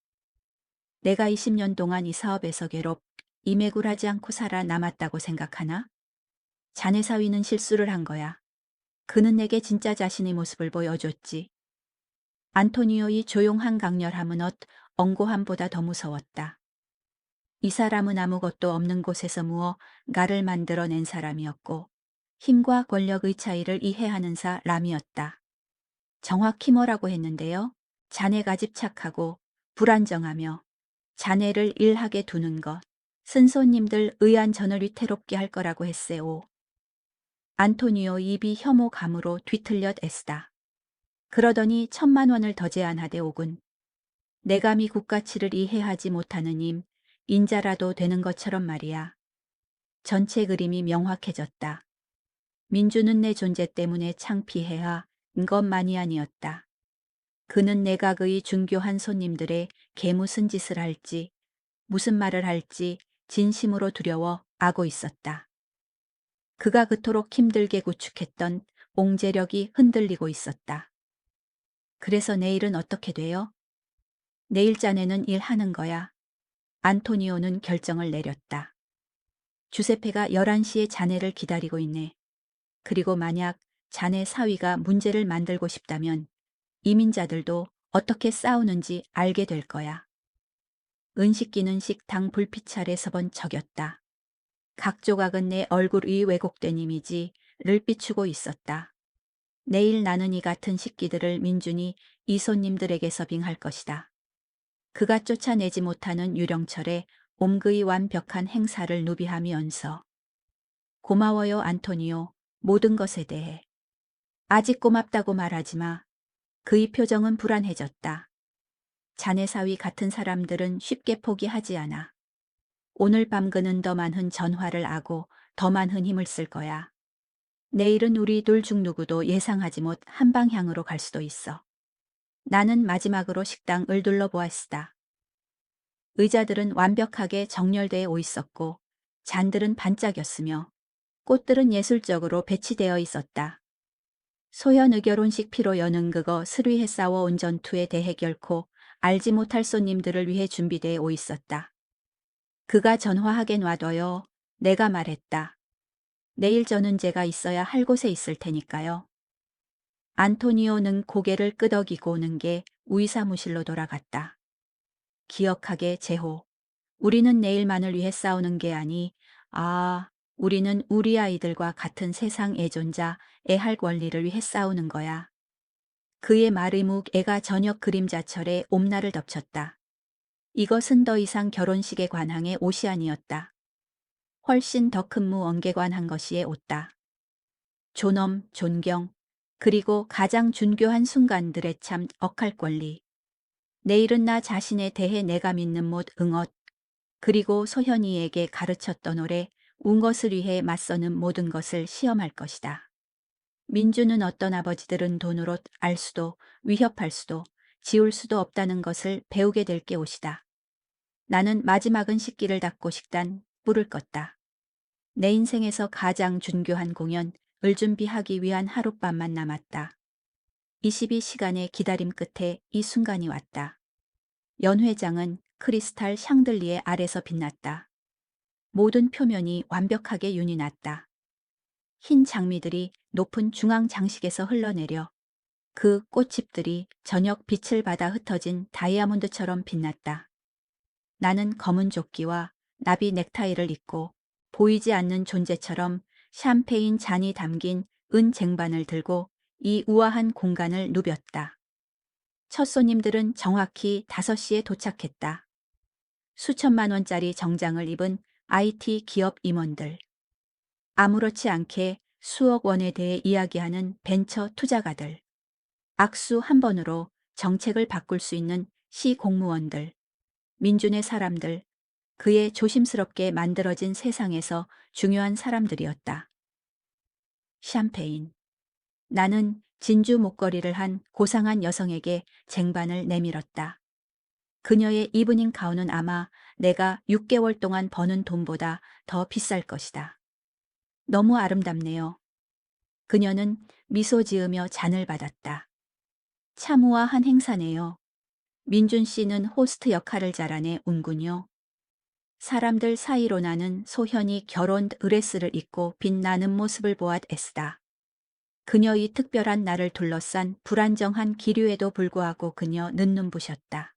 내가 20년 동안 이 사업에서 이매굴하지 않고 살아남았다고 생각하나? 자네 사위는 실수를 한 거야. 그는 내게 진짜 자신의 모습을 보여줬지. 안토니오의 조용한 강렬함은 엉고함보다 더 무서웠다. 이 사람은 아무것도 없는 곳에서 무언가를 만들어낸 사람이었고 힘과 권력의 차이를 이해하는 사람이었다. 정확히 뭐라고 했는데요? 자네가 집착하고 불안정하며 자네를 일하게 두는 것, 쓴손님들 의안전을 위태롭게 할 거라고 했세요. 안토니오 입이 혐오감으로 뒤틀렸 애쓰다. 그러더니 1,000만 원을 더 제안하되 오군. 내가 미국 가치를 이해하지 못하는 인자라도 되는 것처럼 말이야. 전체 그림이 명확해졌다. 민주는 내 존재 때문에 창피해야 것만이 아니었다. 그는 내각의 중교한 손님들의 개 무슨 짓을 할지, 무슨 말을 할지 진심으로 두려워 아고 있었다. 그가 그토록 힘들게 구축했던 옹제력이 흔들리고 있었다. 그래서 내일은 어떻게 돼요? 내일 자네는 일하는 거야. 안토니오는 결정을 내렸다. 주세페가 11시에 자네를 기다리고 있네. 그리고 만약 자네 사위가 문제를 만들고 싶다면 이민자들도 어떻게 싸우는지 알게 될 거야. 은식기는 식당 불빛 아래 서번 적였다. 각 조각은 내 얼굴이 왜곡된 이미지를 비추고 있었다. 내일 나는 이 같은 식기들을 민준이 이 손님들에게서 빙할 것이다. 그가 쫓아내지 못하는 유령철의 옴그의 완벽한 행사를 누비하면서 고마워요 안토니오 모든 것에 대해. 아직 고맙다고 말하지 마. 그의 표정은 불안해졌다. 자네 사위 같은 사람들은 쉽게 포기하지 않아. 오늘 밤 그는 더 많은 전화를 하고 더 많은 힘을 쓸 거야. 내일은 우리 둘 중 누구도 예상하지 못 한 방향으로 갈 수도 있어. 나는 마지막으로 식당을 둘러보았다. 의자들은 완벽하게 정렬되어 있었고 잔들은 반짝였으며 꽃들은 예술적으로 배치되어 있었다. 소현 의결혼식 피로 여는 그것을 위해 싸워온 전투에 대해 결코 알지 못할 손님들을 위해 준비되어 있었다. 그가 전화하게 놔둬요. 내가 말했다. 내일 저는 제가 있어야 할 곳에 있을 테니까요. 안토니오는 고개를 끄덕이고는 게 우리 사무실로 돌아갔다. 기억하게 제호. 우리는 내일만을 위해 싸우는 게 아니, 우리는 우리 아이들과 같은 세상 애존자, 애할 권리를 위해 싸우는 거야. 그의 말의 묵애가 저녁 그림자철에 옴날을 덮쳤다. 이것은 더 이상 결혼식에 관항의 옷이 아니었다. 훨씬 더 큰 무언에 관한 것이에 옷다. 존엄, 존경, 그리고 가장 준교한 순간들의 참 억할 권리. 내일은 나 자신에 대해 내가 믿는 못 응엇, 그리고 소현이에게 가르쳤던 오래 운 것을 위해 맞서는 모든 것을 시험할 것이다. 민주는 어떤 아버지들은 돈으로 알 수도 위협할 수도 지울 수도 없다는 것을 배우게 될 게 옷이다. 나는 마지막은 식기를 닫고 식단 불을 껐다. 내 인생에서 가장 준교한 공연을 준비하기 위한 하룻밤만 남았다. 22시간의 기다림 끝에 이 순간이 왔다. 연회장은 크리스탈 샹들리에 아래서 빛났다. 모든 표면이 완벽하게 윤이 났다. 흰 장미들이 높은 중앙 장식에서 흘러내려 그 꽃잎들이 저녁 빛을 받아 흩어진 다이아몬드처럼 빛났다. 나는 검은 조끼와 나비 넥타이를 입고 보이지 않는 존재처럼 샴페인 잔이 담긴 은 쟁반을 들고 이 우아한 공간을 누볐다. 첫 손님들은 정확히 5시에 도착했다. 수천만 원짜리 정장을 입은 IT 기업 임원들. 아무렇지 않게 수억 원에 대해 이야기하는 벤처 투자가들. 악수 한 번으로 정책을 바꿀 수 있는 시 공무원들. 민준의 사람들. 그의 조심스럽게 만들어진 세상에서 중요한 사람들이었다. 샴페인. 나는 진주 목걸이를 한 고상한 여성에게 쟁반을 내밀었다. 그녀의 이브닝 가운은 아마 내가 6개월 동안 버는 돈보다 더 비쌀 것이다. 너무 아름답네요. 그녀는 미소 지으며 잔을 받았다. 참 우아한 행사네요. 민준 씨는 호스트 역할을 잘하네 운군요. 사람들 사이로 나는 소현이 결혼 드레스를 입고 빛나는 모습을 보았다. 그녀의 특별한 날을 둘러싼 불안정한 기류에도 불구하고 그녀는 눈부셨다.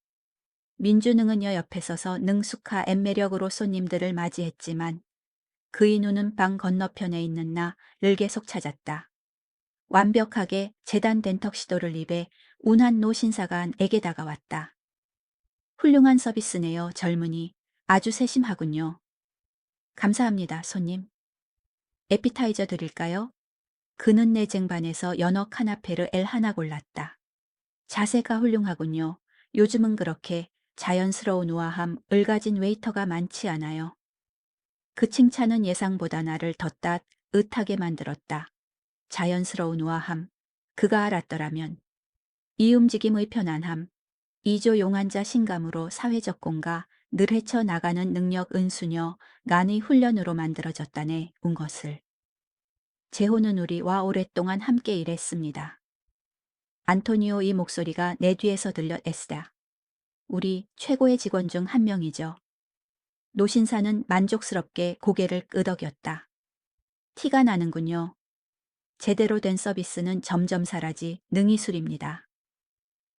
민주는 그녀 옆에 서서 능숙한 엠매력으로 손님들을 맞이했지만 그의 눈은 방 건너편에 있는 나를 계속 찾았다. 완벽하게 재단된 턱시도를 입에 운한 노신사관에게 다가왔다. 훌륭한 서비스네요, 젊은이. 아주 세심하군요. 감사합니다, 손님. 에피타이저 드릴까요? 그는 내 쟁반에서 연어 카나페르 엘 하나 골랐다. 자세가 훌륭하군요. 요즘은 그렇게 자연스러운 우아함을 가진 웨이터가 많지 않아요. 그 칭찬은 예상보다 나를 더 따뜻하게 만들었다. 자연스러운 우아함. 그가 알았더라면 이 움직임의 편안함, 이조 용환자 신감으로 사회적 공가, 늘 헤쳐나가는 능력 은수녀, 간의 훈련으로 만들어졌다네 운 것을. 재호는 우리와 오랫동안 함께 일했습니다. 안토니오 이 목소리가 내 뒤에서 들려 에스다. 우리 최고의 직원 중 한 명이죠. 노신사는 만족스럽게 고개를 끄덕였다. 티가 나는군요. 제대로 된 서비스는 점점 사라지 능이술입니다.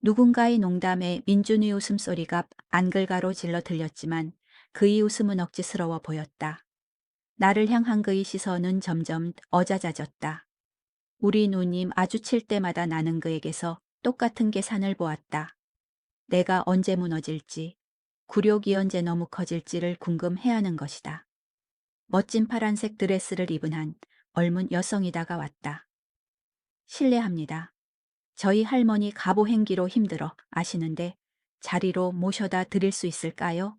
누군가의 농담에 민준의 웃음소리가 안글가로 질러 들렸지만 그의 웃음은 억지스러워 보였다. 나를 향한 그의 시선은 점점 어자자졌다. 우리 누님 마주칠 때마다 나는 그에게서 똑같은 계산을 보았다. 내가 언제 무너질지, 굴욕이 언제 너무 커질지를 궁금해하는 것이다. 멋진 파란색 드레스를 입은 한 젊은 여성이 다가왔다. 실례합니다. 저희 할머니 가보행기로 힘들어 아시는데 자리로 모셔다 드릴 수 있을까요?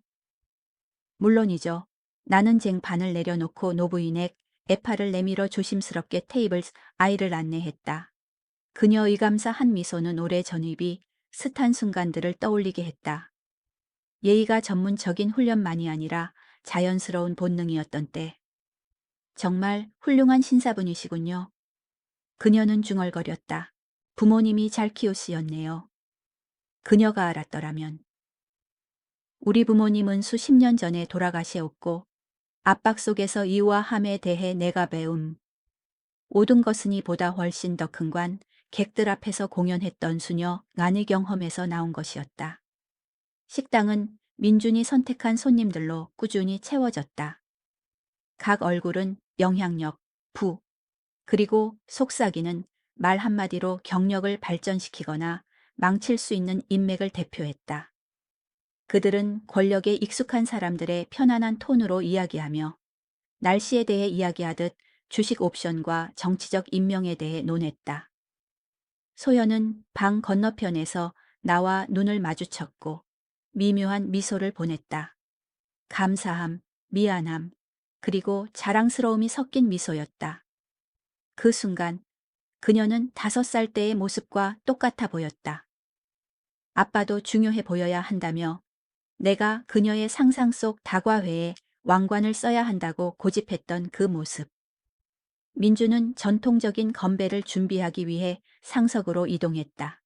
물론이죠. 나는 쟁반을 내려놓고 노부인의 애팔을 내밀어 조심스럽게 테이블 아이를 안내했다. 그녀의 감사한 미소는 오래전의 숱한 순간들을 떠올리게 했다. 예의가 전문적인 훈련만이 아니라 자연스러운 본능이었던 때. 정말 훌륭한 신사분이시군요. 그녀는 중얼거렸다. 부모님이 잘 키우시었네요. 그녀가 알았더라면. 우리 부모님은 수십 년 전에 돌아가시었고 압박 속에서 이와 함에 대해 내가 배움. 모든 것은 이보다 훨씬 더 큰 관, 객들 앞에서 공연했던 수녀 안의 경험에서 나온 것이었다. 식당은 민준이 선택한 손님들로 꾸준히 채워졌다. 각 얼굴은 영향력, 부, 그리고 속삭이는 말 한마디로 경력을 발전시키거나 망칠 수 있는 인맥을 대표했다. 그들은 권력에 익숙한 사람들의 편안한 톤으로 이야기하며 날씨에 대해 이야기하듯 주식 옵션과 정치적 임명에 대해 논했다. 소연은 방 건너편에서 나와 눈을 마주쳤고 미묘한 미소를 보냈다. 감사함, 미안함, 그리고 자랑스러움이 섞인 미소였다. 그 순간 그녀는 5살 때의 모습과 똑같아 보였다. 아빠도 중요해 보여야 한다며 내가 그녀의 상상 속 다과회에 왕관을 써야 한다고 고집했던 그 모습. 민주는 전통적인 건배를 준비하기 위해 상석으로 이동했다.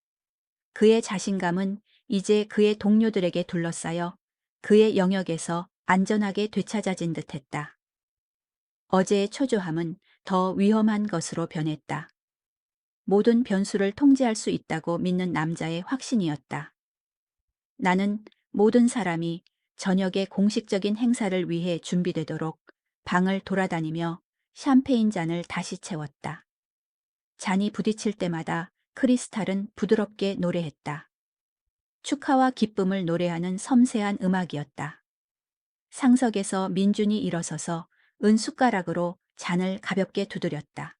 그의 자신감은 이제 그의 동료들에게 둘러싸여 그의 영역에서 안전하게 되찾아진 듯했다. 어제의 초조함은 더 위험한 것으로 변했다. 모든 변수를 통제할 수 있다고 믿는 남자의 확신이었다. 나는 모든 사람이 저녁의 공식적인 행사를 위해 준비되도록 방을 돌아다니며 샴페인 잔을 다시 채웠다. 잔이 부딪힐 때마다 크리스탈은 부드럽게 노래했다. 축하와 기쁨을 노래하는 섬세한 음악이었다. 상석에서 민준이 일어서서 은숟가락으로 잔을 가볍게 두드렸다.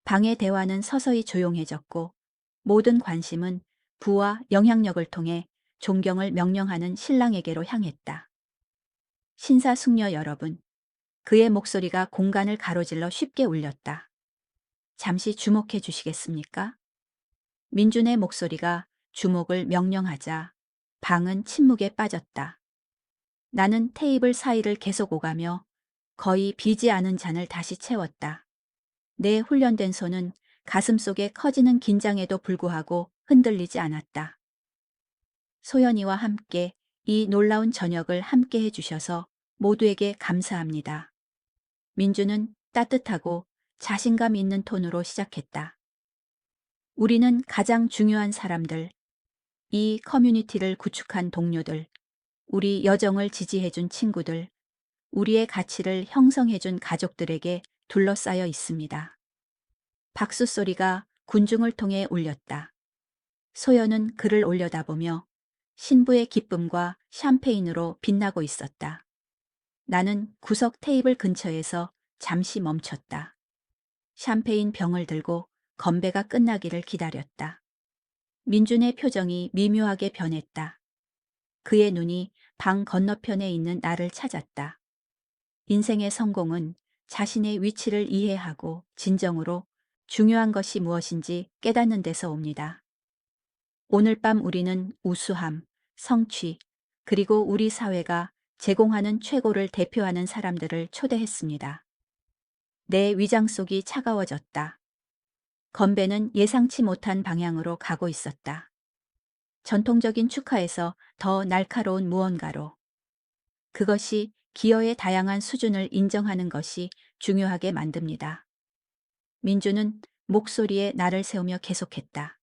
방의 대화는 서서히 조용해졌고 모든 관심은 부와 영향력을 통해 존경을 명령하는 신랑에게로 향했다. 신사숙녀 여러분, 그의 목소리가 공간을 가로질러 쉽게 울렸다. 잠시 주목해 주시겠습니까? 민준의 목소리가 주목을 명령하자 방은 침묵에 빠졌다. 나는 테이블 사이를 계속 오가며 거의 비지 않은 잔을 다시 채웠다. 내 훈련된 손은 가슴 속에 커지는 긴장에도 불구하고 흔들리지 않았다. 소연이와 함께 이 놀라운 저녁을 함께 해주셔서 모두에게 감사합니다. 민주는 따뜻하고 자신감 있는 톤으로 시작했다. 우리는 가장 중요한 사람들, 이 커뮤니티를 구축한 동료들, 우리 여정을 지지해준 친구들, 우리의 가치를 형성해준 가족들에게 둘러싸여 있습니다. 박수 소리가 군중을 통해 울렸다. 소연은 그를 올려다보며 신부의 기쁨과 샴페인으로 빛나고 있었다. 나는 구석 테이블 근처에서 잠시 멈췄다. 샴페인 병을 들고 건배가 끝나기를 기다렸다. 민준의 표정이 미묘하게 변했다. 그의 눈이 방 건너편에 있는 나를 찾았다. 인생의 성공은 자신의 위치를 이해하고 진정으로 중요한 것이 무엇인지 깨닫는 데서 옵니다. 오늘 밤 우리는 우수함, 성취, 그리고 우리 사회가 제공하는 최고를 대표하는 사람들을 초대했습니다. 내 위장 속이 차가워졌다. 건배는 예상치 못한 방향으로 가고 있었다. 전통적인 축하에서 더 날카로운 무언가로. 그것이 기여의 다양한 수준을 인정하는 것이 중요하게 만듭니다. 민주는 목소리에 나를 세우며 계속했다.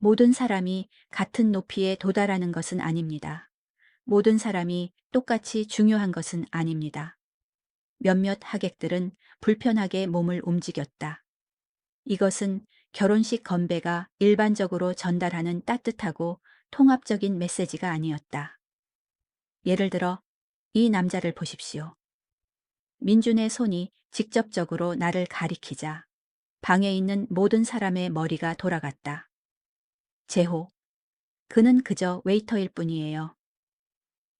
모든 사람이 같은 높이에 도달하는 것은 아닙니다. 모든 사람이 똑같이 중요한 것은 아닙니다. 몇몇 하객들은 불편하게 몸을 움직였다. 이것은 결혼식 건배가 일반적으로 전달하는 따뜻하고 통합적인 메시지가 아니었다. 예를 들어, 이 남자를 보십시오. 민준의 손이 직접적으로 나를 가리키자 방에 있는 모든 사람의 머리가 돌아갔다. 제호. 그는 그저 웨이터일 뿐이에요.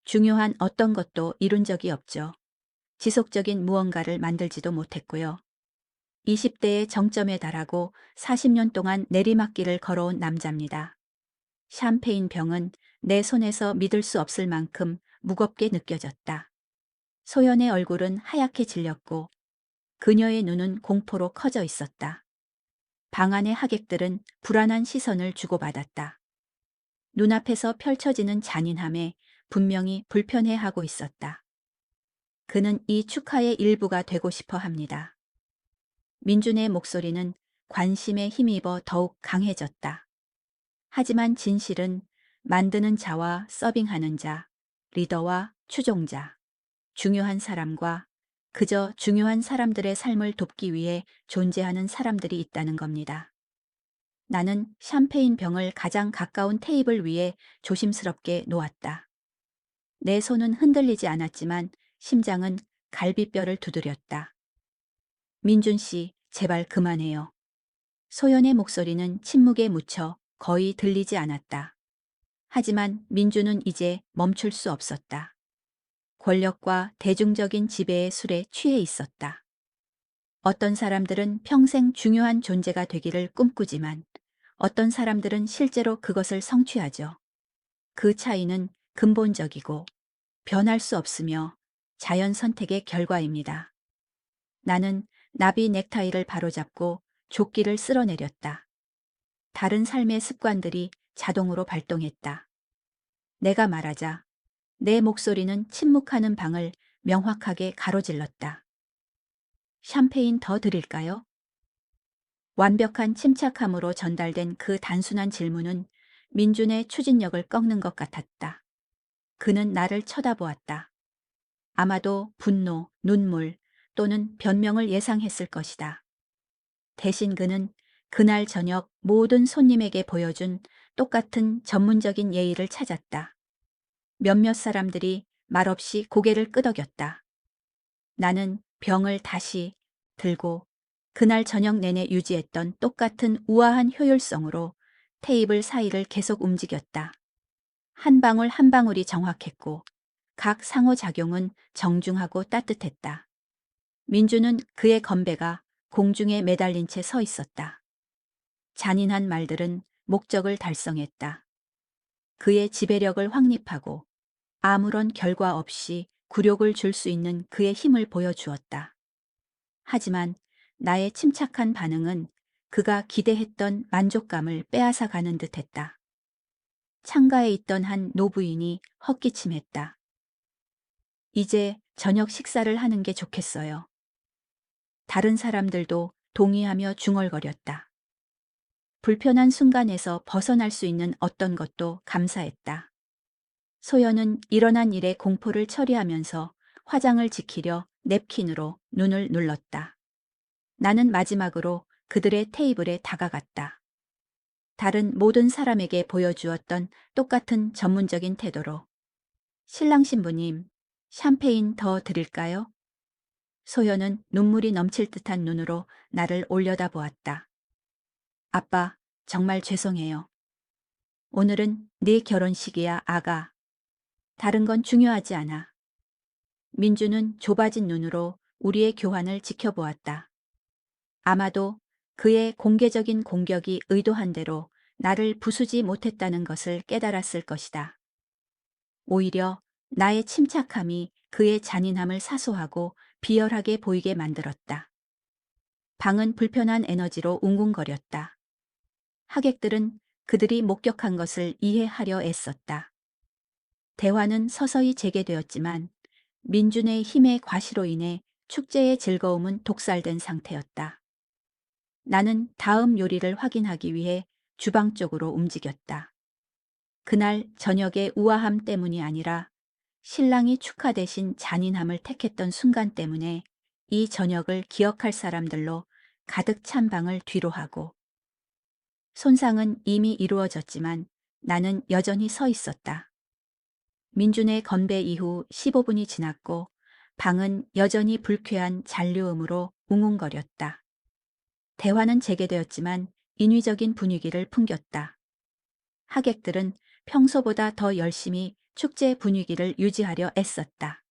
중요한 어떤 것도 이룬 적이 없죠. 지속적인 무언가를 만들지도 못했고요. 20대의 정점에 달하고 40년 동안 내리막길을 걸어온 남자입니다. 샴페인 병은 내 손에서 믿을 수 없을 만큼 무겁게 느껴졌다. 소연의 얼굴은 하얗게 질렸고 그녀의 눈은 공포로 커져 있었다. 방 안의 하객들은 불안한 시선을 주고받았다. 눈앞에서 펼쳐지는 잔인함에 분명히 불편해하고 있었다. 그는 이 축하의 일부가 되고 싶어 합니다. 민준의 목소리는 관심에 힘입어 더욱 강해졌다. 하지만 진실은 만드는 자와 서빙하는 자, 리더와 추종자, 중요한 사람과 그저 중요한 사람들의 삶을 돕기 위해 존재하는 사람들이 있다는 겁니다. 나는 샴페인 병을 가장 가까운 테이블 위에 조심스럽게 놓았다. 내 손은 흔들리지 않았지만 심장은 갈비뼈를 두드렸다. 민준 씨, 제발 그만해요. 소연의 목소리는 침묵에 묻혀 거의 들리지 않았다. 하지만 민준은 이제 멈출 수 없었다. 권력과 대중적인 지배의 술에 취해 있었다. 어떤 사람들은 평생 중요한 존재가 되기를 꿈꾸지만 어떤 사람들은 실제로 그것을 성취하죠. 그 차이는 근본적이고 변할 수 없으며 자연 선택의 결과입니다. 나는 나비 넥타이를 바로잡고 조끼를 쓸어내렸다. 다른 삶의 습관들이 자동으로 발동했다. 내가 말하자 내 목소리는 침묵하는 방을 명확하게 가로질렀다. 샴페인 더 드릴까요? 완벽한 침착함으로 전달된 그 단순한 질문은 민준의 추진력을 꺾는 것 같았다. 그는 나를 쳐다보았다. 아마도 분노, 눈물 또는 변명을 예상했을 것이다. 대신 그는 그날 저녁 모든 손님에게 보여준 똑같은 전문적인 예의를 찾았다. 몇몇 사람들이 말없이 고개를 끄덕였다. 나는 병을 다시 들고 그날 저녁 내내 유지했던 똑같은 우아한 효율성으로 테이블 사이를 계속 움직였다. 한 방울 한 방울이 정확했고 각 상호작용은 정중하고 따뜻했다. 민주는 그의 건배가 공중에 매달린 채 서 있었다. 잔인한 말들은 목적을 달성했다. 그의 지배력을 확립하고 아무런 결과 없이 굴욕을 줄 수 있는 그의 힘을 보여주었다. 하지만 나의 침착한 반응은 그가 기대했던 만족감을 빼앗아 가는 듯했다. 창가에 있던 한 노부인이 헛기침했다. 이제 저녁 식사를 하는 게 좋겠어요. 다른 사람들도 동의하며 중얼거렸다. 불편한 순간에서 벗어날 수 있는 어떤 것도 감사했다. 소연은 일어난 일에 공포를 처리하면서 화장을 지키려 냅킨으로 눈을 눌렀다. 나는 마지막으로 그들의 테이블에 다가갔다. 다른 모든 사람에게 보여주었던 똑같은 전문적인 태도로. 신랑 신부님, 샴페인 더 드릴까요? 소연은 눈물이 넘칠 듯한 눈으로 나를 올려다보았다. 아빠, 정말 죄송해요. 오늘은 네 결혼식이야, 아가. 다른 건 중요하지 않아. 민주는 좁아진 눈으로 우리의 교환을 지켜보았다. 아마도 그의 공개적인 공격이 의도한 대로 나를 부수지 못했다는 것을 깨달았을 것이다. 오히려 나의 침착함이 그의 잔인함을 사소하고 비열하게 보이게 만들었다. 방은 불편한 에너지로 웅웅거렸다. 하객들은 그들이 목격한 것을 이해하려 애썼다. 대화는 서서히 재개되었지만 민준의 힘의 과시로 인해 축제의 즐거움은 독살된 상태였다. 나는 다음 요리를 확인하기 위해 주방 쪽으로 움직였다. 그날 저녁의 우아함 때문이 아니라 신랑이 축하 대신 잔인함을 택했던 순간 때문에 이 저녁을 기억할 사람들로 가득 찬 방을 뒤로 하고, 손상은 이미 이루어졌지만 나는 여전히 서 있었다. 민준의 건배 이후 15분이 지났고 방은 여전히 불쾌한 잔류음으로 웅웅거렸다. 대화는 재개되었지만 인위적인 분위기를 풍겼다. 하객들은 평소보다 더 열심히 축제 분위기를 유지하려 애썼다.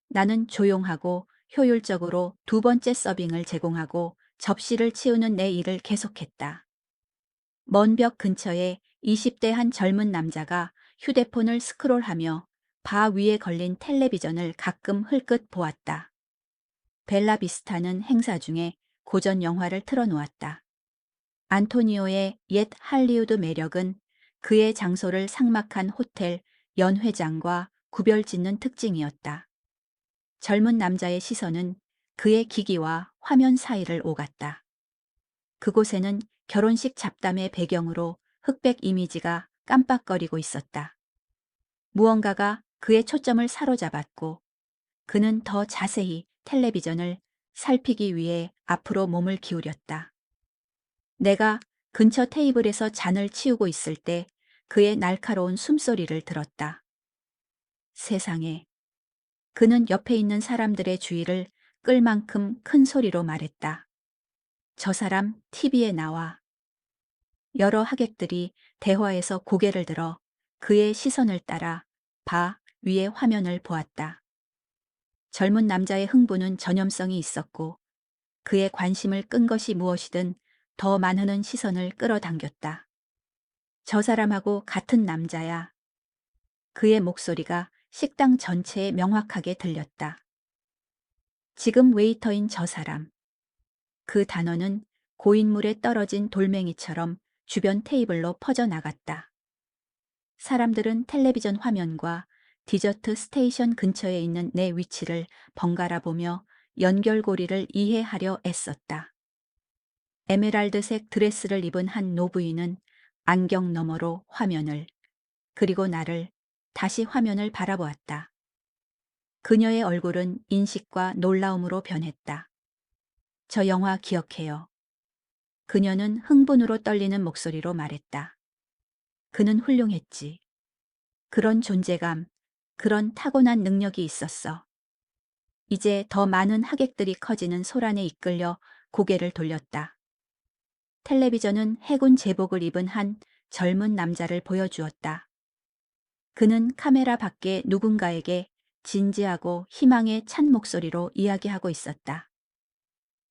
나는 조용하고 효율적으로 두 번째 서빙을 제공하고 접시를 치우는 내 일을 계속했다. 먼 벽 근처에 20대 한 젊은 남자가 휴대폰을 스크롤하며 바 위에 걸린 텔레비전을 가끔 흘끗 보았다. 벨라비스타는 행사 중에 고전 영화를 틀어놓았다. 안토니오의 옛 할리우드 매력은 그의 장소를 삭막한 호텔 연회장과 구별짓는 특징이었다. 젊은 남자의 시선은 그의 기기와 화면 사이를 오갔다. 그곳에는 결혼식 잡담의 배경으로 흑백 이미지가 깜빡거리고 있었다. 무언가가 그의 초점을 사로잡았고 그는 더 자세히 텔레비전을 살피기 위해 앞으로 몸을 기울였다. 내가 근처 테이블에서 잔을 치우고 있을 때 그의 날카로운 숨소리를 들었다. 세상에. 그는 옆에 있는 사람들의 주의를 끌 만큼 큰 소리로 말했다. 저 사람 TV에 나와. 여러 하객들이 대화에서 고개를 들어 그의 시선을 따라 바 위의 화면을 보았다. 젊은 남자의 흥분은 전염성이 있었고 그의 관심을 끈 것이 무엇이든 더 많은 시선을 끌어당겼다. 저 사람하고 같은 남자야. 그의 목소리가 식당 전체에 명확하게 들렸다. 지금 웨이터인 저 사람. 그 단어는 고인물에 떨어진 돌멩이처럼 주변 테이블로 퍼져나갔다. 사람들은 텔레비전 화면과 디저트 스테이션 근처에 있는 내 위치를 번갈아 보며 연결고리를 이해하려 애썼다. 에메랄드색 드레스를 입은 한 노부인은 안경 너머로 화면을, 그리고 나를, 다시 화면을 바라보았다. 그녀의 얼굴은 인식과 놀라움으로 변했다. 저 영화 기억해요. 그녀는 흥분으로 떨리는 목소리로 말했다. 그는 훌륭했지. 그런 존재감, 그런 타고난 능력이 있었어. 이제 더 많은 하객들이 커지는 소란에 이끌려 고개를 돌렸다. 텔레비전은 해군 제복을 입은 한 젊은 남자를 보여주었다. 그는 카메라 밖에 누군가에게 진지하고 희망에 찬 목소리로 이야기하고 있었다.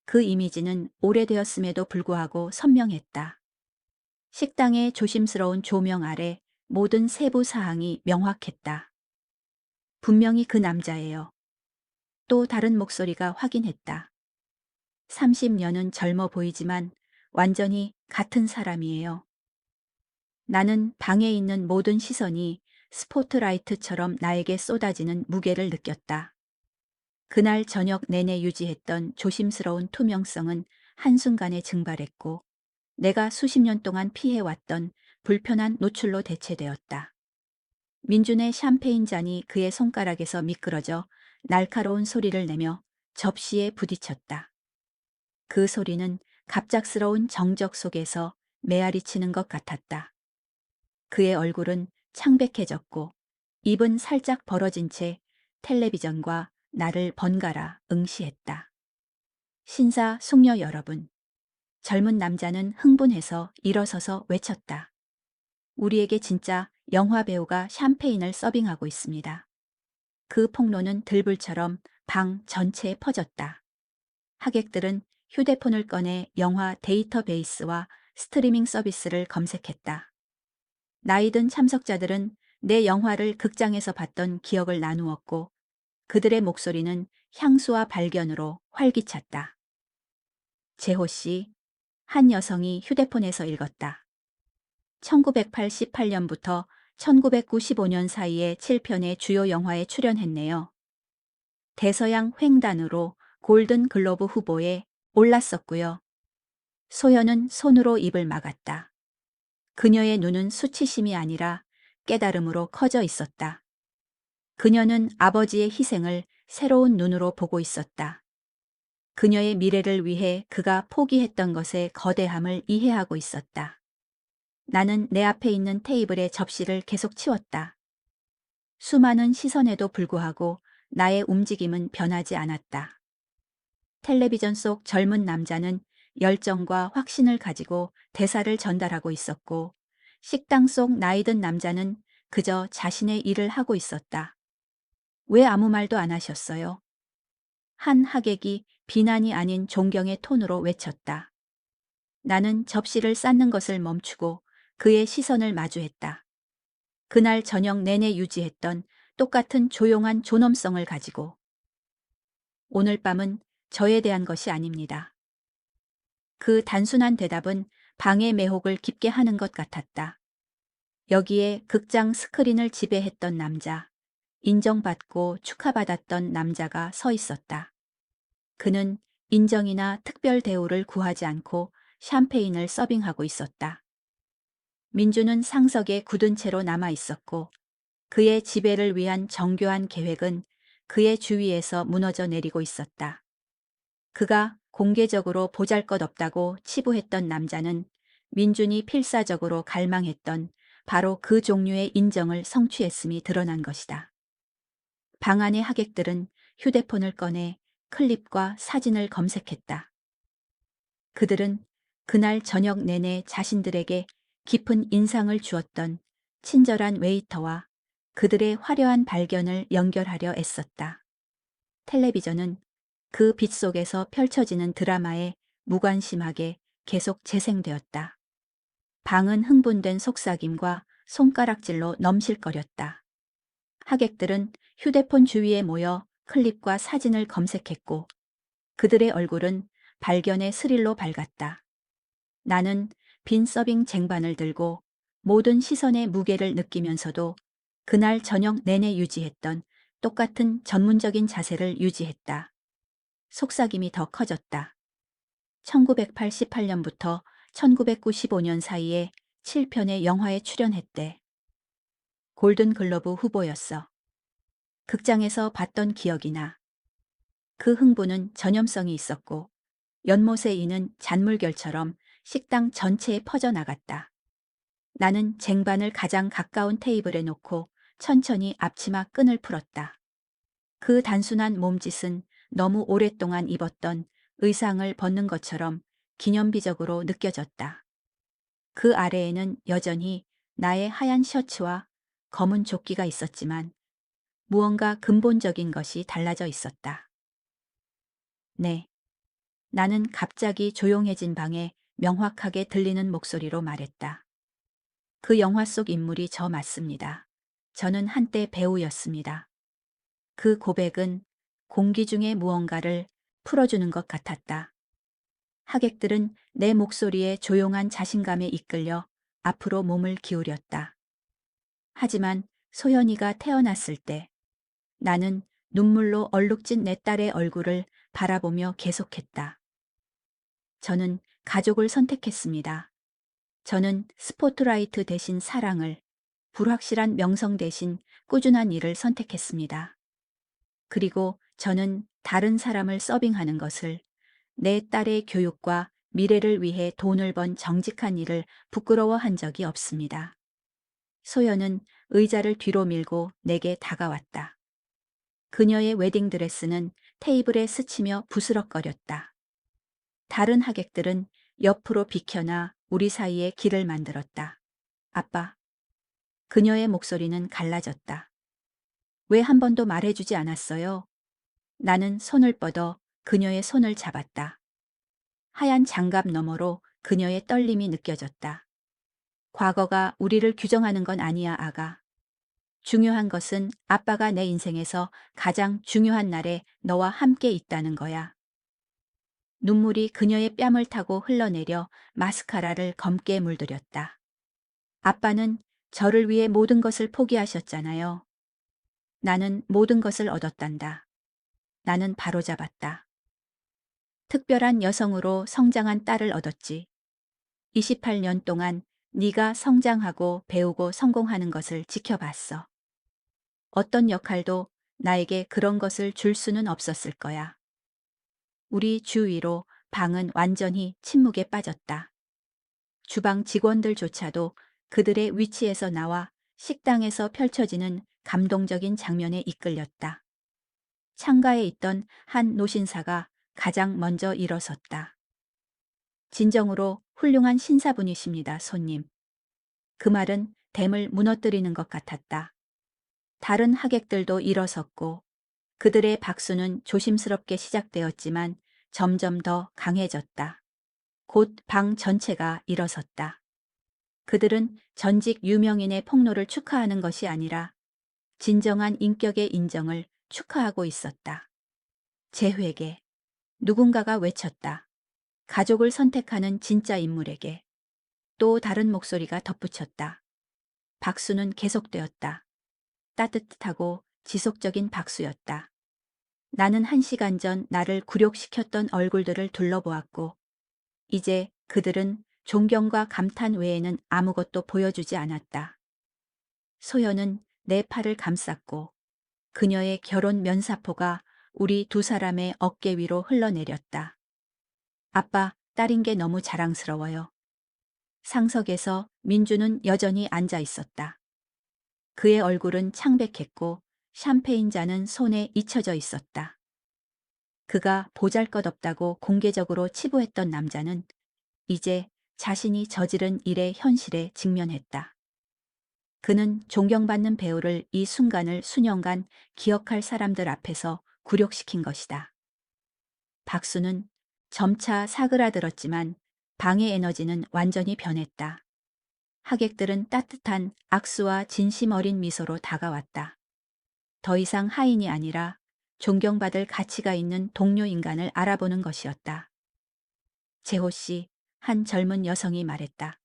그 이미지는 오래되었음에도 불구하고 선명했다. 식당의 조심스러운 조명 아래 모든 세부 사항이 명확했다. 분명히 그 남자예요. 또 다른 목소리가 확인했다. 30년은 젊어 보이지만 완전히 같은 사람이에요. 나는 방에 있는 모든 시선이 스포트라이트처럼 나에게 쏟아지는 무게를 느꼈다. 그날 저녁 내내 유지했던 조심스러운 투명성은 한순간에 증발했고 내가 수십 년 동안 피해왔던 불편한 노출로 대체되었다. 민준의 샴페인 잔이 그의 손가락에서 미끄러져 날카로운 소리를 내며 접시에 부딪혔다. 그 소리는 갑작스러운 정적 속에서 메아리치는 것 같았다. 그의 얼굴은 창백해졌고 입은 살짝 벌어진 채 텔레비전과 나를 번갈아 응시했다. 신사 숙녀 여러분. 젊은 남자는 흥분해서 일어서서 외쳤다. 우리에게 진짜 영화 배우가 샴페인을 서빙하고 있습니다. 그 폭로는 들불처럼 방 전체에 퍼졌다. 하객들은 휴대폰을 꺼내 영화 데이터베이스와 스트리밍 서비스를 검색했다. 나이든 참석자들은 내 영화를 극장에서 봤던 기억을 나누었고 그들의 목소리는 향수와 발견으로 활기찼다. 재호 씨, 한 여성이 휴대폰에서 읽었다. 1988년부터 1995년 사이에 7편의 주요 영화에 출연했네요. 대서양 횡단으로 골든 글로브 후보에 올랐었고요. 소연은 손으로 입을 막았다. 그녀의 눈은 수치심이 아니라 깨달음으로 커져 있었다. 그녀는 아버지의 희생을 새로운 눈으로 보고 있었다. 그녀의 미래를 위해 그가 포기했던 것의 거대함을 이해하고 있었다. 나는 내 앞에 있는 테이블에 접시를 계속 치웠다. 수많은 시선에도 불구하고 나의 움직임은 변하지 않았다. 텔레비전 속 젊은 남자는 열정과 확신을 가지고 대사를 전달하고 있었고, 식당 속 나이든 남자는 그저 자신의 일을 하고 있었다. 왜 아무 말도 안 하셨어요? 한 하객이 비난이 아닌 존경의 톤으로 외쳤다. 나는 접시를 쌓는 것을 멈추고 그의 시선을 마주했다. 그날 저녁 내내 유지했던 똑같은 조용한 존엄성을 가지고. 오늘 밤은 저에 대한 것이 아닙니다. 그 단순한 대답은 방의 매혹을 깊게 하는 것 같았다. 여기에 극장 스크린을 지배했던 남자, 인정받고 축하받았던 남자가 서 있었다. 그는 인정이나 특별 대우를 구하지 않고 샴페인을 서빙하고 있었다. 민주는 상석에 굳은 채로 남아 있었고 그의 지배를 위한 정교한 계획은 그의 주위에서 무너져 내리고 있었다. 그가 공개적으로 보잘것없다고 치부했던 남자는 민준이 필사적으로 갈망했던 바로 그 종류의 인정을 성취했음이 드러난 것이다. 방 안의 하객들은 휴대폰을 꺼내 클립과 사진을 검색했다. 그들은 그날 저녁 내내 자신들에게 깊은 인상을 주었던 친절한 웨이터와 그들의 화려한 발견을 연결하려 애썼다. 텔레비전은 그 빛 속에서 펼쳐지는 드라마에 무관심하게 계속 재생되었다. 방은 흥분된 속삭임과 손가락질로 넘실거렸다. 하객들은 휴대폰 주위에 모여 클립과 사진을 검색했고 그들의 얼굴은 발견의 스릴로 밝았다. 나는 빈 서빙 쟁반을 들고 모든 시선의 무게를 느끼면서도 그날 저녁 내내 유지했던 똑같은 전문적인 자세를 유지했다. 속삭임이 더 커졌다. 1988년부터 1995년 사이에 7편의 영화에 출연했대. 골든 글러브 후보였어. 극장에서 봤던 기억이나. 그 흥분은 전염성이 있었고 연못에 이는 잔물결처럼 식당 전체에 퍼져나갔다. 나는 쟁반을 가장 가까운 테이블에 놓고 천천히 앞치마 끈을 풀었다. 그 단순한 몸짓은 너무 오랫동안 입었던 의상을 벗는 것처럼 기념비적으로 느껴졌다. 그 아래에는 여전히 나의 하얀 셔츠와 검은 조끼가 있었지만 무언가 근본적인 것이 달라져 있었다. 네. 나는 갑자기 조용해진 방에 명확하게 들리는 목소리로 말했다. 그 영화 속 인물이 저 맞습니다. 저는 한때 배우였습니다. 그 고백은 공기 중에 무언가를 풀어주는 것 같았다. 하객들은 내 목소리에 조용한 자신감에 이끌려 앞으로 몸을 기울였다. 하지만 소연이가 태어났을 때 나는 눈물로 얼룩진 내 딸의 얼굴을 바라보며 계속했다. 저는 가족을 선택했습니다. 저는 스포트라이트 대신 사랑을, 불확실한 명성 대신 꾸준한 일을 선택했습니다. 그리고 저는 다른 사람을 서빙하는 것을, 내 딸의 교육과 미래를 위해 돈을 번 정직한 일을 부끄러워한 적이 없습니다. 소연은 의자를 뒤로 밀고 내게 다가왔다. 그녀의 웨딩드레스는 테이블에 스치며 부스럭거렸다. 다른 하객들은 옆으로 비켜나 우리 사이에 길을 만들었다. 아빠. 그녀의 목소리는 갈라졌다. 왜 한 번도 말해주지 않았어요? 나는 손을 뻗어 그녀의 손을 잡았다. 하얀 장갑 너머로 그녀의 떨림이 느껴졌다. 과거가 우리를 규정하는 건 아니야, 아가. 중요한 것은 아빠가 내 인생에서 가장 중요한 날에 너와 함께 있다는 거야. 눈물이 그녀의 뺨을 타고 흘러내려 마스카라를 검게 물들였다. 아빠는 저를 위해 모든 것을 포기하셨잖아요. 나는 모든 것을 얻었단다. 나는 바로잡았다. 특별한 여성으로 성장한 딸을 얻었지. 28년 동안 네가 성장하고 배우고 성공하는 것을 지켜봤어. 어떤 역할도 나에게 그런 것을 줄 수는 없었을 거야. 우리 주위로 방은 완전히 침묵에 빠졌다. 주방 직원들조차도 그들의 위치에서 나와 식당에서 펼쳐지는 감동적인 장면에 이끌렸다. 창가에 있던 한 노신사가 가장 먼저 일어섰다. 진정으로 훌륭한 신사분이십니다, 손님. 그 말은 댐을 무너뜨리는 것 같았다. 다른 하객들도 일어섰고 그들의 박수는 조심스럽게 시작되었지만 점점 더 강해졌다. 곧 방 전체가 일어섰다. 그들은 전직 유명인의 폭로를 축하하는 것이 아니라 진정한 인격의 인정을 축하하고 있었다. 재회계. 누군가가 외쳤다. 가족을 선택하는 진짜 인물에게. 또 다른 목소리가 덧붙였다. 박수는 계속되었다. 따뜻하고 지속적인 박수였다. 나는 1시간 전 나를 굴욕시켰던 얼굴들을 둘러보았고 이제 그들은 존경과 감탄 외에는 아무것도 보여주지 않았다. 소연은 내 팔을 감쌌고 그녀의 결혼 면사포가 우리 두 사람의 어깨 위로 흘러내렸다. 아빠, 딸인 게 너무 자랑스러워요. 상석에서 민주는 여전히 앉아 있었다. 그의 얼굴은 창백했고 샴페인 잔은 손에 잊혀져 있었다. 그가 보잘것없다고 공개적으로 치부했던 남자는 이제 자신이 저지른 일의 현실에 직면했다. 그는 존경받는 배우를 이 순간을 수년간 기억할 사람들 앞에서 굴욕시킨 것이다. 박수는 점차 사그라들었지만 방의 에너지는 완전히 변했다. 하객들은 따뜻한 악수와 진심 어린 미소로 다가왔다. 더 이상 하인이 아니라 존경받을 가치가 있는 동료 인간을 알아보는 것이었다. 재호 씨, 한 젊은 여성이 말했다.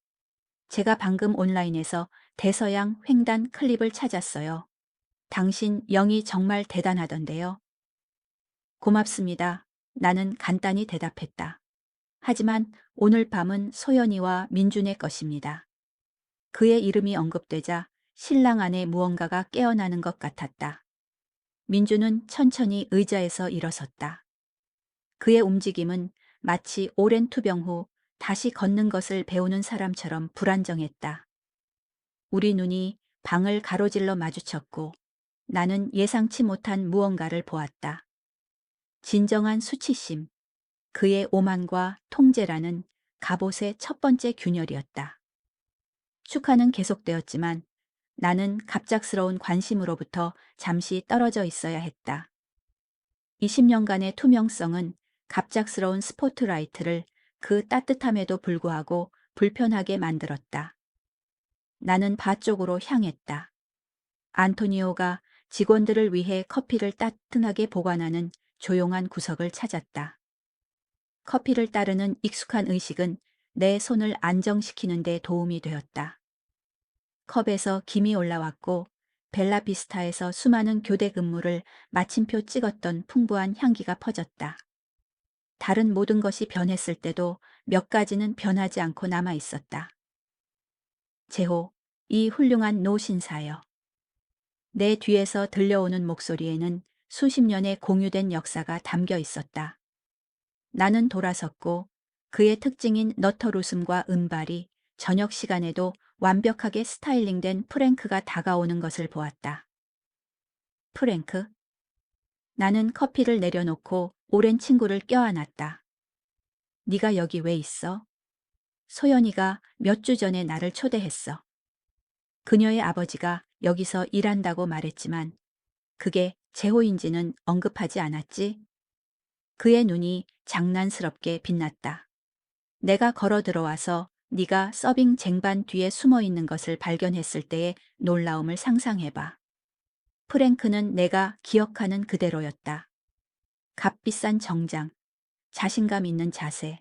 제가 방금 온라인에서 대서양 횡단 클립을 찾았어요. 당신 영이 정말 대단하던데요. 고맙습니다. 나는 간단히 대답했다. 하지만 오늘 밤은 소연이와 민준의 것입니다. 그의 이름이 언급되자 신랑 안에 무언가가 깨어나는 것 같았다. 민준은 천천히 의자에서 일어섰다. 그의 움직임은 마치 오랜 투병 후 다시 걷는 것을 배우는 사람처럼 불안정했다. 우리 눈이 방을 가로질러 마주쳤고 나는 예상치 못한 무언가를 보았다. 진정한 수치심, 그의 오만과 통제라는 갑옷의 첫 번째 균열이었다. 축하는 계속되었지만 나는 갑작스러운 관심으로부터 잠시 떨어져 있어야 했다. 20년간의 투명성은 갑작스러운 스포트라이트를 그 따뜻함에도 불구하고 불편하게 만들었다. 나는 바 쪽으로 향했다. 안토니오가 직원들을 위해 커피를 따뜻하게 보관하는 조용한 구석을 찾았다. 커피를 따르는 익숙한 의식은 내 손을 안정시키는 데 도움이 되었다. 컵에서 김이 올라왔고 벨라비스타에서 수많은 교대 근무를 마침표 찍었던 풍부한 향기가 퍼졌다. 다른 모든 것이 변했을 때도 몇 가지는 변하지 않고 남아 있었다. 제호, 이 훌륭한 노신사여. 내 뒤에서 들려오는 목소리에는 수십 년의 공유된 역사가 담겨 있었다. 나는 돌아섰고 그의 특징인 너털 웃음과 은발이 저녁 시간에도 완벽하게 스타일링된 프랭크가 다가오는 것을 보았다. 프랭크? 나는 커피를 내려놓고 오랜 친구를 껴안았다. 네가 여기 왜 있어? 소연이가 몇 주 전에 나를 초대했어. 그녀의 아버지가 여기서 일한다고 말했지만 그게 제호인지는 언급하지 않았지? 그의 눈이 장난스럽게 빛났다. 내가 걸어 들어와서 네가 서빙 쟁반 뒤에 숨어 있는 것을 발견했을 때의 놀라움을 상상해봐. 프랭크는 내가 기억하는 그대로였다. 값비싼 정장, 자신감 있는 자세,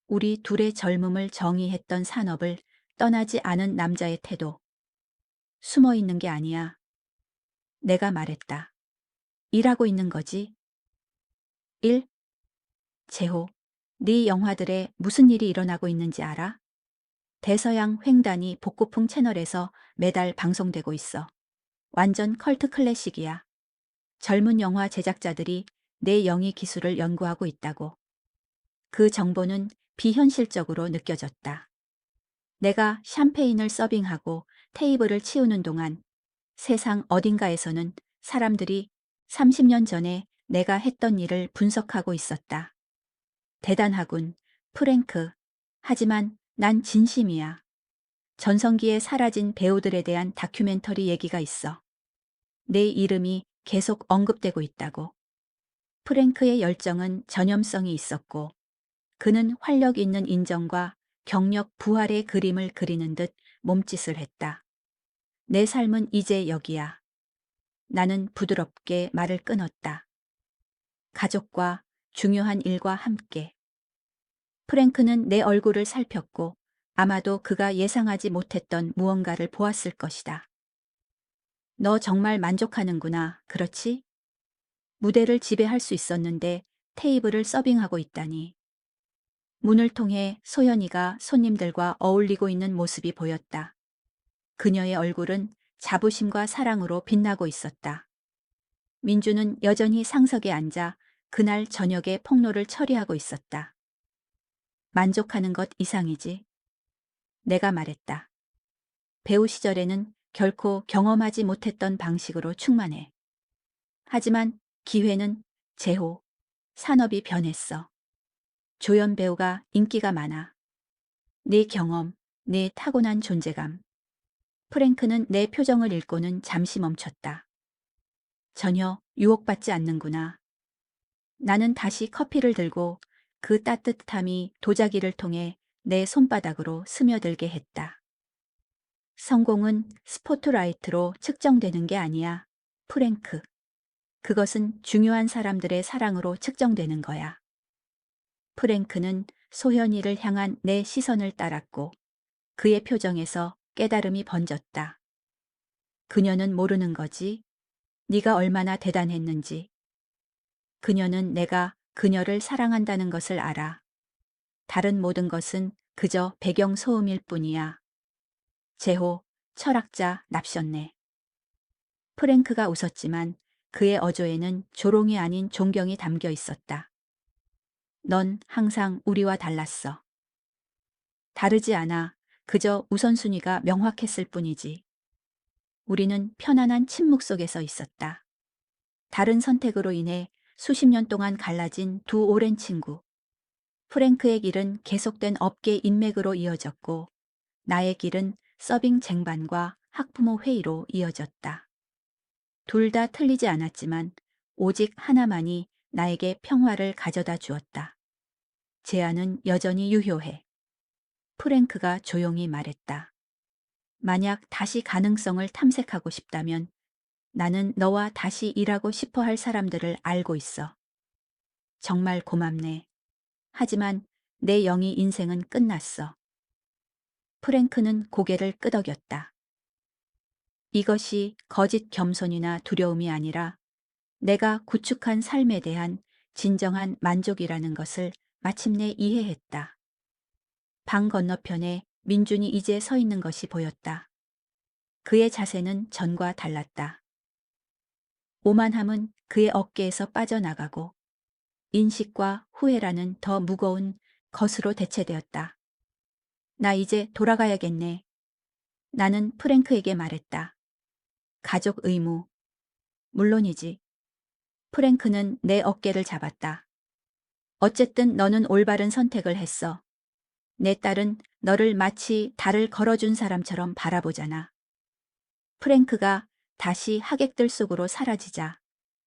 우리 둘의 젊음을 정의했던 산업을 떠나지 않은 남자의 태도. 숨어 있는 게 아니야. 내가 말했다. 일하고 있는 거지. 일, 재호, 네 영화들에 무슨 일이 일어나고 있는지 알아? 대서양 횡단이 복고풍 채널에서 매달 방송되고 있어. 완전 컬트 클래식이야. 젊은 영화 제작자들이 내 영희 기술을 연구하고 있다고. 그 정보는 비현실적으로 느껴졌다. 내가 샴페인을 서빙하고 테이블을 치우는 동안 세상 어딘가에서는 사람들이 30년 전에 내가 했던 일을 분석하고 있었다. 대단하군, 프랭크. 하지만 난 진심이야. 전성기에 사라진 배우들에 대한 다큐멘터리 얘기가 있어. 내 이름이 계속 언급되고 있다고. 프랭크의 열정은 전염성이 있었고, 그는 활력 있는 인정과 경력 부활의 그림을 그리는 듯 몸짓을 했다. 내 삶은 이제 여기야. 나는 부드럽게 말을 끊었다. 가족과 중요한 일과 함께. 프랭크는 내 얼굴을 살폈고 아마도 그가 예상하지 못했던 무언가를 보았을 것이다. 너 정말 만족하는구나, 그렇지? 무대를 지배할 수 있었는데 테이블을 서빙하고 있다니. 문을 통해 소연이가 손님들과 어울리고 있는 모습이 보였다. 그녀의 얼굴은 자부심과 사랑으로 빛나고 있었다. 민주는 여전히 상석에 앉아 그날 저녁에 폭로를 처리하고 있었다. 만족하는 것 이상이지. 내가 말했다. 배우 시절에는 결코 경험하지 못했던 방식으로 충만해. 하지만 기회는 제호, 산업이 변했어. 조연 배우가 인기가 많아. 네 경험, 네 타고난 존재감. 프랭크는 내 표정을 읽고는 잠시 멈췄다. 전혀 유혹받지 않는구나. 나는 다시 커피를 들고 그 따뜻함이 도자기를 통해 내 손바닥으로 스며들게 했다. 성공은 스포트라이트로 측정되는 게 아니야, 프랭크. 그것은 중요한 사람들의 사랑으로 측정되는 거야. 프랭크는 소현이를 향한 내 시선을 따랐고 그의 표정에서 깨달음이 번졌다. 그녀는 모르는 거지. 네가 얼마나 대단했는지. 그녀는 내가 그녀를 사랑한다는 것을 알아. 다른 모든 것은 그저 배경 소음일 뿐이야. 제호, 철학자 납셨네. 프랭크가 웃었지만 그의 어조에는 조롱이 아닌 존경이 담겨 있었다. 넌 항상 우리와 달랐어. 다르지 않아. 그저 우선순위가 명확했을 뿐이지. 우리는 편안한 침묵 속에서 있었다. 다른 선택으로 인해 수십 년 동안 갈라진 두 오랜 친구. 프랭크의 길은 계속된 업계 인맥으로 이어졌고 나의 길은 서빙 쟁반과 학부모 회의로 이어졌다. 둘 다 틀리지 않았지만 오직 하나만이 나에게 평화를 가져다 주었다. 제안은 여전히 유효해. 프랭크가 조용히 말했다. 만약 다시 가능성을 탐색하고 싶다면 나는 너와 다시 일하고 싶어 할 사람들을 알고 있어. 정말 고맙네. 하지만 내 영희 인생은 끝났어. 프랭크는 고개를 끄덕였다. 이것이 거짓 겸손이나 두려움이 아니라 내가 구축한 삶에 대한 진정한 만족이라는 것을 마침내 이해했다. 방 건너편에 민준이 이제 서 있는 것이 보였다. 그의 자세는 전과 달랐다. 오만함은 그의 어깨에서 빠져나가고 인식과 후회라는 더 무거운 것으로 대체되었다. 나 이제 돌아가야겠네. 나는 프랭크에게 말했다. 가족 의무. 물론이지. 프랭크는 내 어깨를 잡았다. 어쨌든 너는 올바른 선택을 했어. 내 딸은 너를 마치 달을 걸어준 사람처럼 바라보잖아. 프랭크가 다시 하객들 속으로 사라지자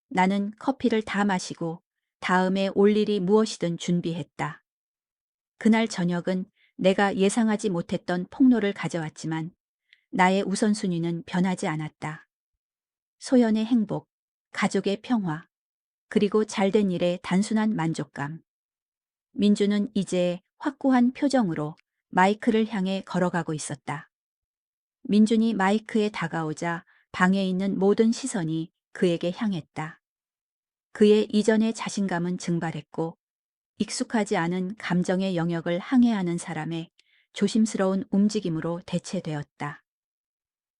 나는 커피를 다 마시고 다음에 올 일이 무엇이든 준비했다. 그날 저녁은 내가 예상하지 못했던 폭로를 가져왔지만 나의 우선순위는 변하지 않았다. 소연의 행복, 가족의 평화, 그리고 잘된 일의 단순한 만족감. 민주는 이제 확고한 표정으로 마이크를 향해 걸어가고 있었다. 민준이 마이크에 다가오자 방에 있는 모든 시선이 그에게 향했다. 그의 이전의 자신감은 증발했고 익숙하지 않은 감정의 영역을 항해하는 사람의 조심스러운 움직임으로 대체되었다.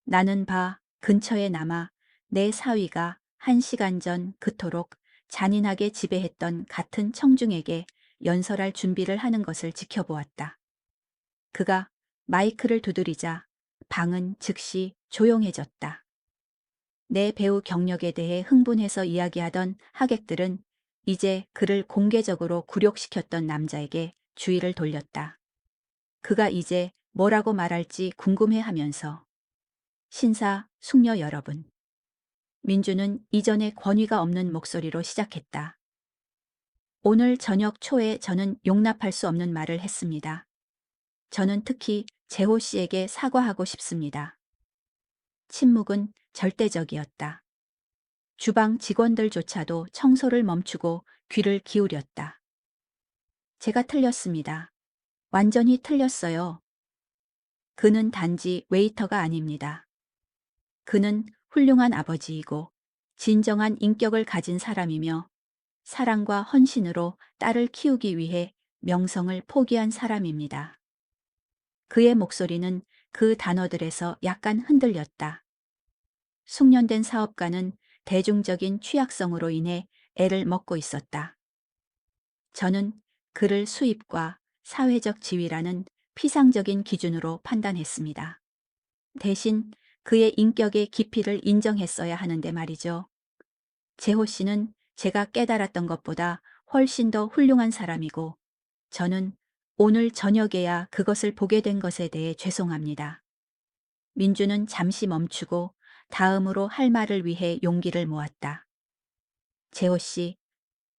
나는 근처에 남아 내 사위가 1시간 전 그토록 잔인하게 지배했던 같은 청중에게 연설할 준비를 하는 것을 지켜보았다. 그가 마이크를 두드리자 방은 즉시 조용해졌다. 내 배우 경력에 대해 흥분해서 이야기하던 하객들은 이제 그를 공개적으로 굴욕시켰던 남자에게 주의를 돌렸다. 그가 이제 뭐라고 말할지 궁금해하면서 신사, 숙녀 여러분. 민주는 이전에 권위가 없는 목소리로 시작했다. 오늘 저녁 초에 저는 용납할 수 없는 말을 했습니다. 저는 특히 재호 씨에게 사과하고 싶습니다. 침묵은 절대적이었다. 주방 직원들조차도 청소를 멈추고 귀를 기울였다. 제가 틀렸습니다. 완전히 틀렸어요. 그는 단지 웨이터가 아닙니다. 그는 훌륭한 아버지이고 진정한 인격을 가진 사람이며 사랑과 헌신으로 딸을 키우기 위해 명성을 포기한 사람입니다. 그의 목소리는 그 단어들에서 약간 흔들렸다. 숙련된 사업가는 대중적인 취약성으로 인해 애를 먹고 있었다. 저는 그를 수입과 사회적 지위라는 피상적인 기준으로 판단했습니다. 대신 그의 인격의 깊이를 인정했어야 하는데 말이죠. 재호 씨는 제가 깨달았던 것보다 훨씬 더 훌륭한 사람이고 저는 오늘 저녁에야 그것을 보게 된 것에 대해 죄송합니다. 민주는 잠시 멈추고 다음으로 할 말을 위해 용기를 모았다. 재호 씨,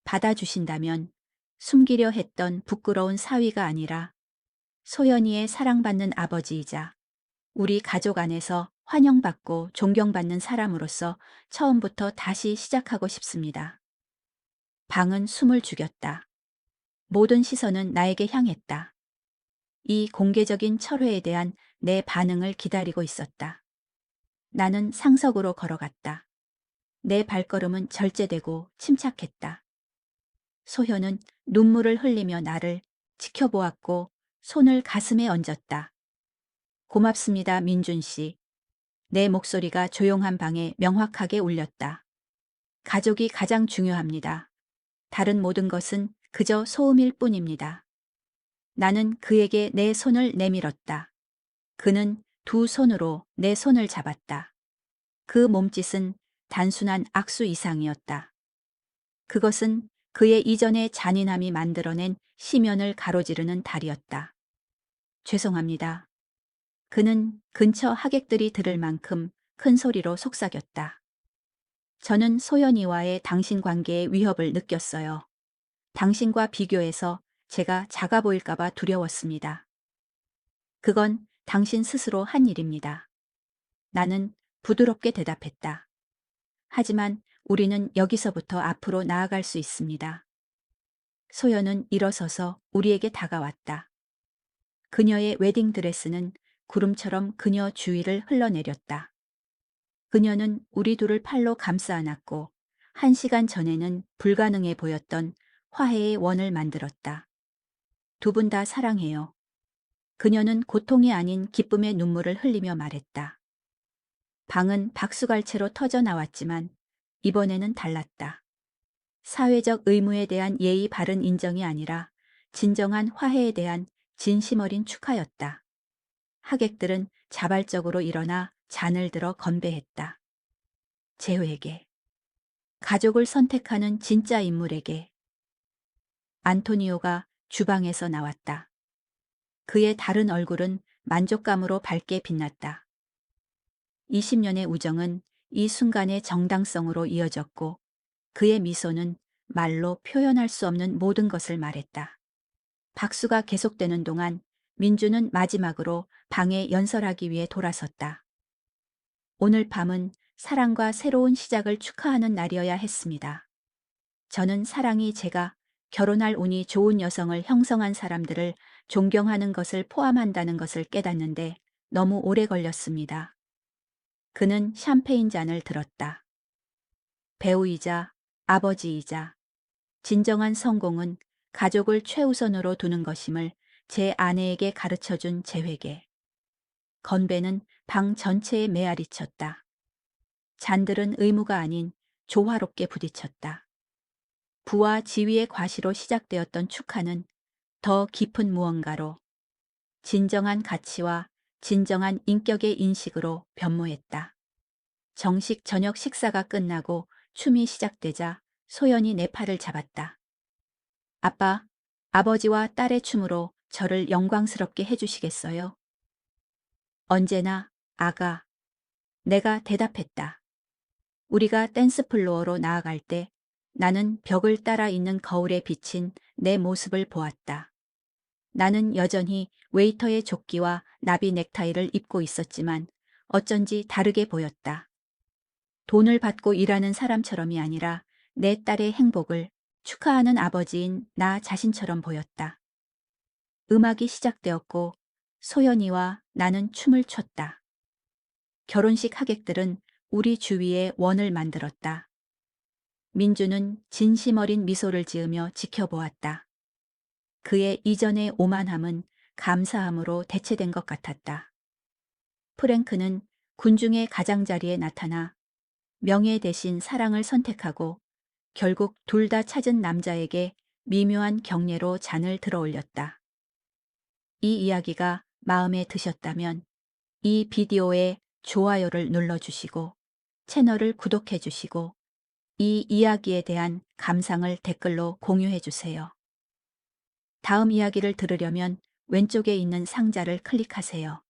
받아주신다면 숨기려 했던 부끄러운 사위가 아니라 소연이의 사랑받는 아버지이자 우리 가족 안에서 환영받고 존경받는 사람으로서 처음부터 다시 시작하고 싶습니다. 방은 숨을 죽였다. 모든 시선은 나에게 향했다. 이 공개적인 철회에 대한 내 반응을 기다리고 있었다. 나는 상석으로 걸어갔다. 내 발걸음은 절제되고 침착했다. 소현은 눈물을 흘리며 나를 지켜보았고 손을 가슴에 얹었다. 고맙습니다, 민준 씨. 내 목소리가 조용한 방에 명확하게 울렸다. 가족이 가장 중요합니다. 다른 모든 것은 그저 소음일 뿐입니다. 나는 그에게 내 손을 내밀었다. 그는 두 손으로 내 손을 잡았다. 그 몸짓은 단순한 악수 이상이었다. 그것은 그의 이전의 잔인함이 만들어낸 심연을 가로지르는 달이었다. 죄송합니다. 그는 근처 하객들이 들을 만큼 큰 소리로 속삭였다. 저는 소연이와의 당신 관계에 위협을 느꼈어요. 당신과 비교해서 제가 작아 보일까봐 두려웠습니다. 그건 당신 스스로 한 일입니다. 나는 부드럽게 대답했다. 하지만 우리는 여기서부터 앞으로 나아갈 수 있습니다. 소연은 일어서서 우리에게 다가왔다. 그녀의 웨딩드레스는 구름처럼 그녀 주위를 흘러내렸다. 그녀는 우리 둘을 팔로 감싸 안았고 1시간 전에는 불가능해 보였던 화해의 원을 만들었다. 두 분 다 사랑해요. 그녀는 고통이 아닌 기쁨의 눈물을 흘리며 말했다. 방은 박수갈채로 터져 나왔지만 이번에는 달랐다. 사회적 의무에 대한 예의 바른 인정이 아니라 진정한 화해에 대한 진심 어린 축하였다. 하객들은 자발적으로 일어나 잔을 들어 건배했다. 재호에게. 가족을 선택하는 진짜 인물에게. 안토니오가 주방에서 나왔다. 그의 다른 얼굴은 만족감으로 밝게 빛났다. 20년의 우정은 이 순간의 정당성으로 이어졌고 그의 미소는 말로 표현할 수 없는 모든 것을 말했다. 박수가 계속되는 동안 민주는 마지막으로 방에 연설하기 위해 돌아섰다. 오늘 밤은 사랑과 새로운 시작을 축하하는 날이어야 했습니다. 저는 사랑이 제가 결혼할 운이 좋은 여성을 형성한 사람들을 존경하는 것을 포함한다는 것을 깨닫는데 너무 오래 걸렸습니다. 그는 샴페인 잔을 들었다. 배우이자 아버지이자 진정한 성공은 가족을 최우선으로 두는 것임을 제 아내에게 가르쳐준 제 회계. 건배는 방 전체에 메아리쳤다. 잔들은 의무가 아닌 조화롭게 부딪혔다. 부와 지위의 과시로 시작되었던 축하는 더 깊은 무언가로, 진정한 가치와 진정한 인격의 인식으로 변모했다. 정식 저녁 식사가 끝나고 춤이 시작되자 소연이 내 팔을 잡았다. 아빠, 아버지와 딸의 춤으로 저를 영광스럽게 해주시겠어요? 언제나, 아가. 내가 대답했다. 우리가 댄스 플로어로 나아갈 때 나는 벽을 따라 있는 거울에 비친 내 모습을 보았다. 나는 여전히 웨이터의 조끼와 나비 넥타이를 입고 있었지만 어쩐지 다르게 보였다. 돈을 받고 일하는 사람처럼이 아니라 내 딸의 행복을 축하하는 아버지인 나 자신처럼 보였다. 음악이 시작되었고 소연이와 나는 춤을 췄다. 결혼식 하객들은 우리 주위에 원을 만들었다. 민주는 진심 어린 미소를 지으며 지켜보았다. 그의 이전의 오만함은 감사함으로 대체된 것 같았다. 프랭크는 군중의 가장자리에 나타나 명예 대신 사랑을 선택하고 결국 둘 다 찾은 남자에게 미묘한 경례로 잔을 들어 올렸다. 이 이야기가 마음에 드셨다면 이 비디오에 좋아요를 눌러주시고 채널을 구독해주시고 이 이야기에 대한 감상을 댓글로 공유해주세요. 다음 이야기를 들으려면 왼쪽에 있는 상자를 클릭하세요.